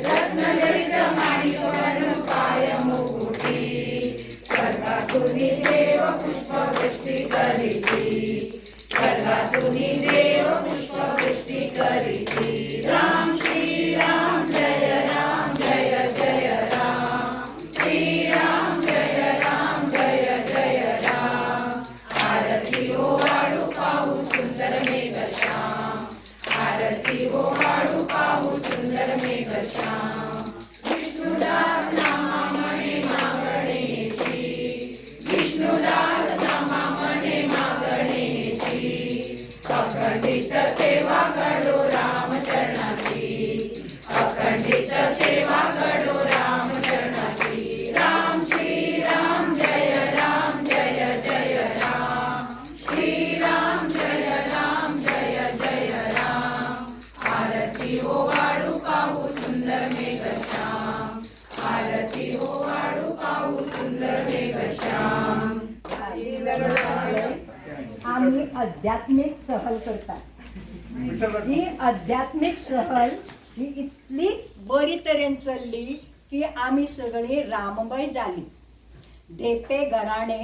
Speaker 5: रत्नजडित माणिकवर्णू काय मुकुटी स्वर्गातून देव पुष्पवृष्टी करीती स्वर्गातून देव पुष्पवृष्टी करीती राम श्रीराम जय राम जय जय राम श्रीराम जय राम जय जय राम आरती ओवाळू पाहू सुंदर मेघश्याम आरती ओवाळू पाहू सुंदर मेघश्याम विष्णुदास नामा म्हणे मागणेची विष्णुदास नामा म्हणे मागणेची अखंडित सेवा घडो रामचरणाची अखंडित सेवा घडो रामचरणाची राम श्रीराम जय राम जय जय राम श्रीराम जय राम जय जय राम आरती ओवाळू पाहू सुंदर मेघश्याम आरती ओवाळू पाहू सुंदर मेघश्याम
Speaker 6: आम्ही आध्यात्मिक सहल करतात ही आध्यात्मिक सहल ही इतली बरी तरेन चल्ली की आम्ही सगळी राममय जाली धेपे घराणे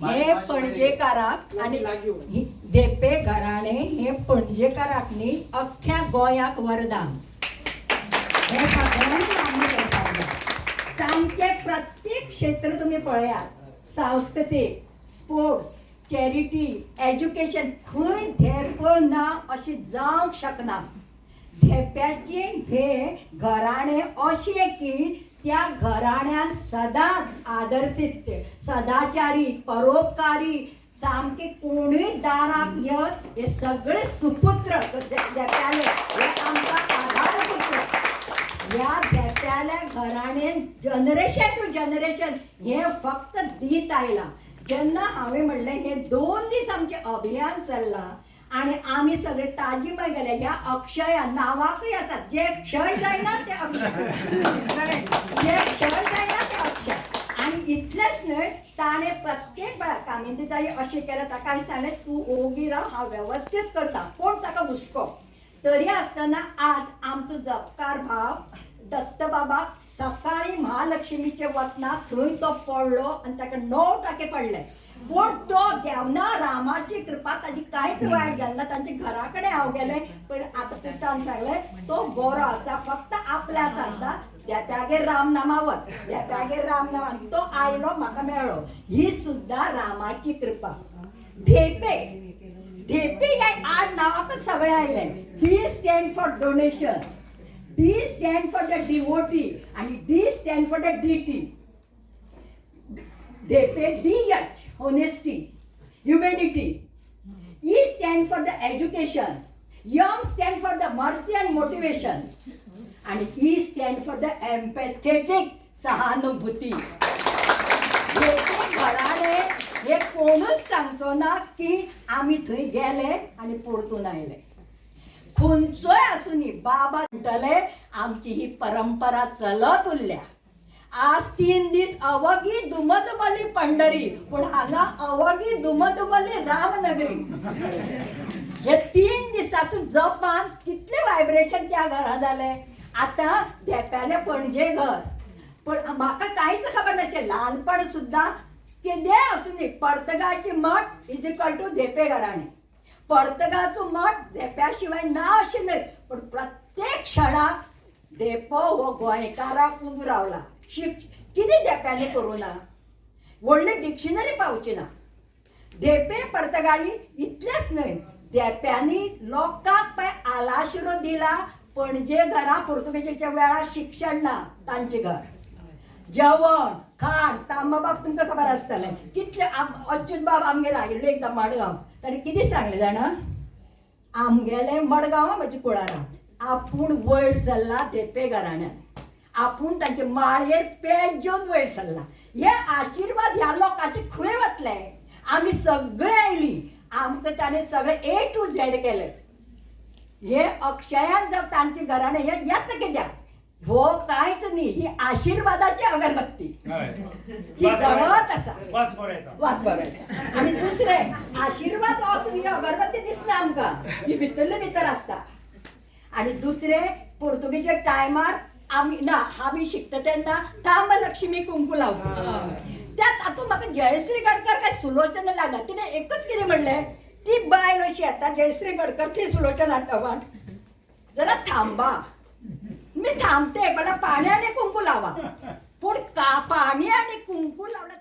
Speaker 6: हे पणजेकाराक आणि धेपे घराणे हे पणजेकाराक न्ही अख्ख्या गोंयाक वरदान हे सगळ्यांनी आम्ही करतात तांचे प्रत्येक क्षेत्र तुम्ही पळयात सांस्कृतिक स्पोर्ट्स चॅरिटी एज्युकेशन खंय धेपो ना अशें जावंक शकना धेप्याचे हे घराणे अशें की त्या घराण्यान सदांच आदरतित्य सदाचारी परोपकारी सामके कोणूय दाराक येत हे सगळे सुपुत्र धेप्याले हे आमकां आधारपुत्र ह्या धेप्याल्या घराण्यान जनरेशन टू जनरेशन हे फक्त दीत आयलां जेन्ना हांवें म्हणलें हे 2 दीस आमचें अभियान चल्लां आनी आमी सगळे ताजीमय गेले ह्या अक्षया नांवाकूय आसात जे क्षय जायना ते अक्षय जे क्षय जायना ते अक्षय आनी इतलेंच न्हय ताणें प्रत्येक वेळार कामिंदीताई अशें केलें ताका सांगलें तूं ओगी राव हांव वेवस्थीत करता कोण ताका हुस्को तरी आसतना आज आमचो जपकार भाव दत्त बाबा सकाळी महालक्ष्मीचे वतना थंय तो पडलो आनी ताका 9 टाके पडले पूण तो देवना रामाची कृपा ताजी कांयच वायट जाली ना तांचे घरा कडेन हांव गेलें पण आतां पितान सांगलें तो बरो आसा फक्त आपल्या सांगता देप्यागेर राम नामावर देप्यागेर राम नाम तो आयलो म्हाका मेळ्ळो ही सुद्दां रामाची कृपा धेपे धेपे ह्या आड नांवाकच सगळें आयलें D stand for donation D stand for the devotee and D stand for the deity. They pay DH, honesty, humanity. E stand for the education. M stand for the mercy and motivation. And E stand for the empathetic sahanubhuti. घराणे हे कोणूच सांगचो ना की आम्ही थंय गेले आणि परतून आयले खंयचोय आसूनी बाबा म्हणटले आमची ही परंपरा चलत उरल्या आज 3 दीस अवघी दुमदुमली पंढरी पण हांगा अवघी दुमदुमली रामनगरी हे 3 दिसाचो जपान कितले व्हायब्रेशन त्या घरां जाले आतां धेप्याले पणजे घर पण म्हाका कांयच खबर नासलें ल्हानपण सुद्दां कितेंय आसूनी पर्तगाळची मठ इज इक्वल टू धेपे घराणे पर्तगाळचो मठ धेप्या शिवाय ना अशें न्हय पण प्रत्येक क्षणाक धेपो हो गोंयकाराक उबो रावला कितें धेप्यानी करूं ना व्हडली डिक्शनरी पावची ना धेपे पर्तगाळी इतलेंच न्हय धेप्यांनी लोकांक पळय आलाशिरो दिला पणजे घरा पुर्तुगेजीच्या वेळार शिक्षण ना तांचे घर जेवण खाण तांबाबाब तुमकां खबर आसतलें कितले अच्युत बाब आमगेर आयिल्लो एकदां मडगांव ताणें कितें सांगलें जाणा आमगेलें मडगांव म्हजी कुळारां आपूण वयर सरला धेपे घराण्यांत आपूण तांचे माळयेर पेज घेवन वयर सरला हे आशिर्वाद ह्या लोकांचे खंय वतले आमी सगळे आयलीं आमकां ताणें सगळें A to Z केलें हे अक्षयान जर तांचे घराणें हे येता कित्याक हो काहीच नाही, ही आशीर्वादाची अगरबत्ती ती जळत असा वास बरं येता. आणि दुसरे आशीर्वाद वासून ही अगरबत्ती दिसना आमकां, ही भितरले भितर आसता. आणि दुसरे पोर्तुगीजच्या टायमार आम्ही शिकता तेन्ना थांब लक्ष्मी कुंकू लावता. त्यात तातूंत म्हाका जयश्री गडकर काय सुलोचना लागला. तिने एकच कितें म्हणलें, ती बायल अशी येता जयश्री गडकर ती सुलोचना आडवान, जरा थांबा. मी थांबते, पण पाणी आणि कुंकू लावा. पण पाणी आणि कुंकू लावलं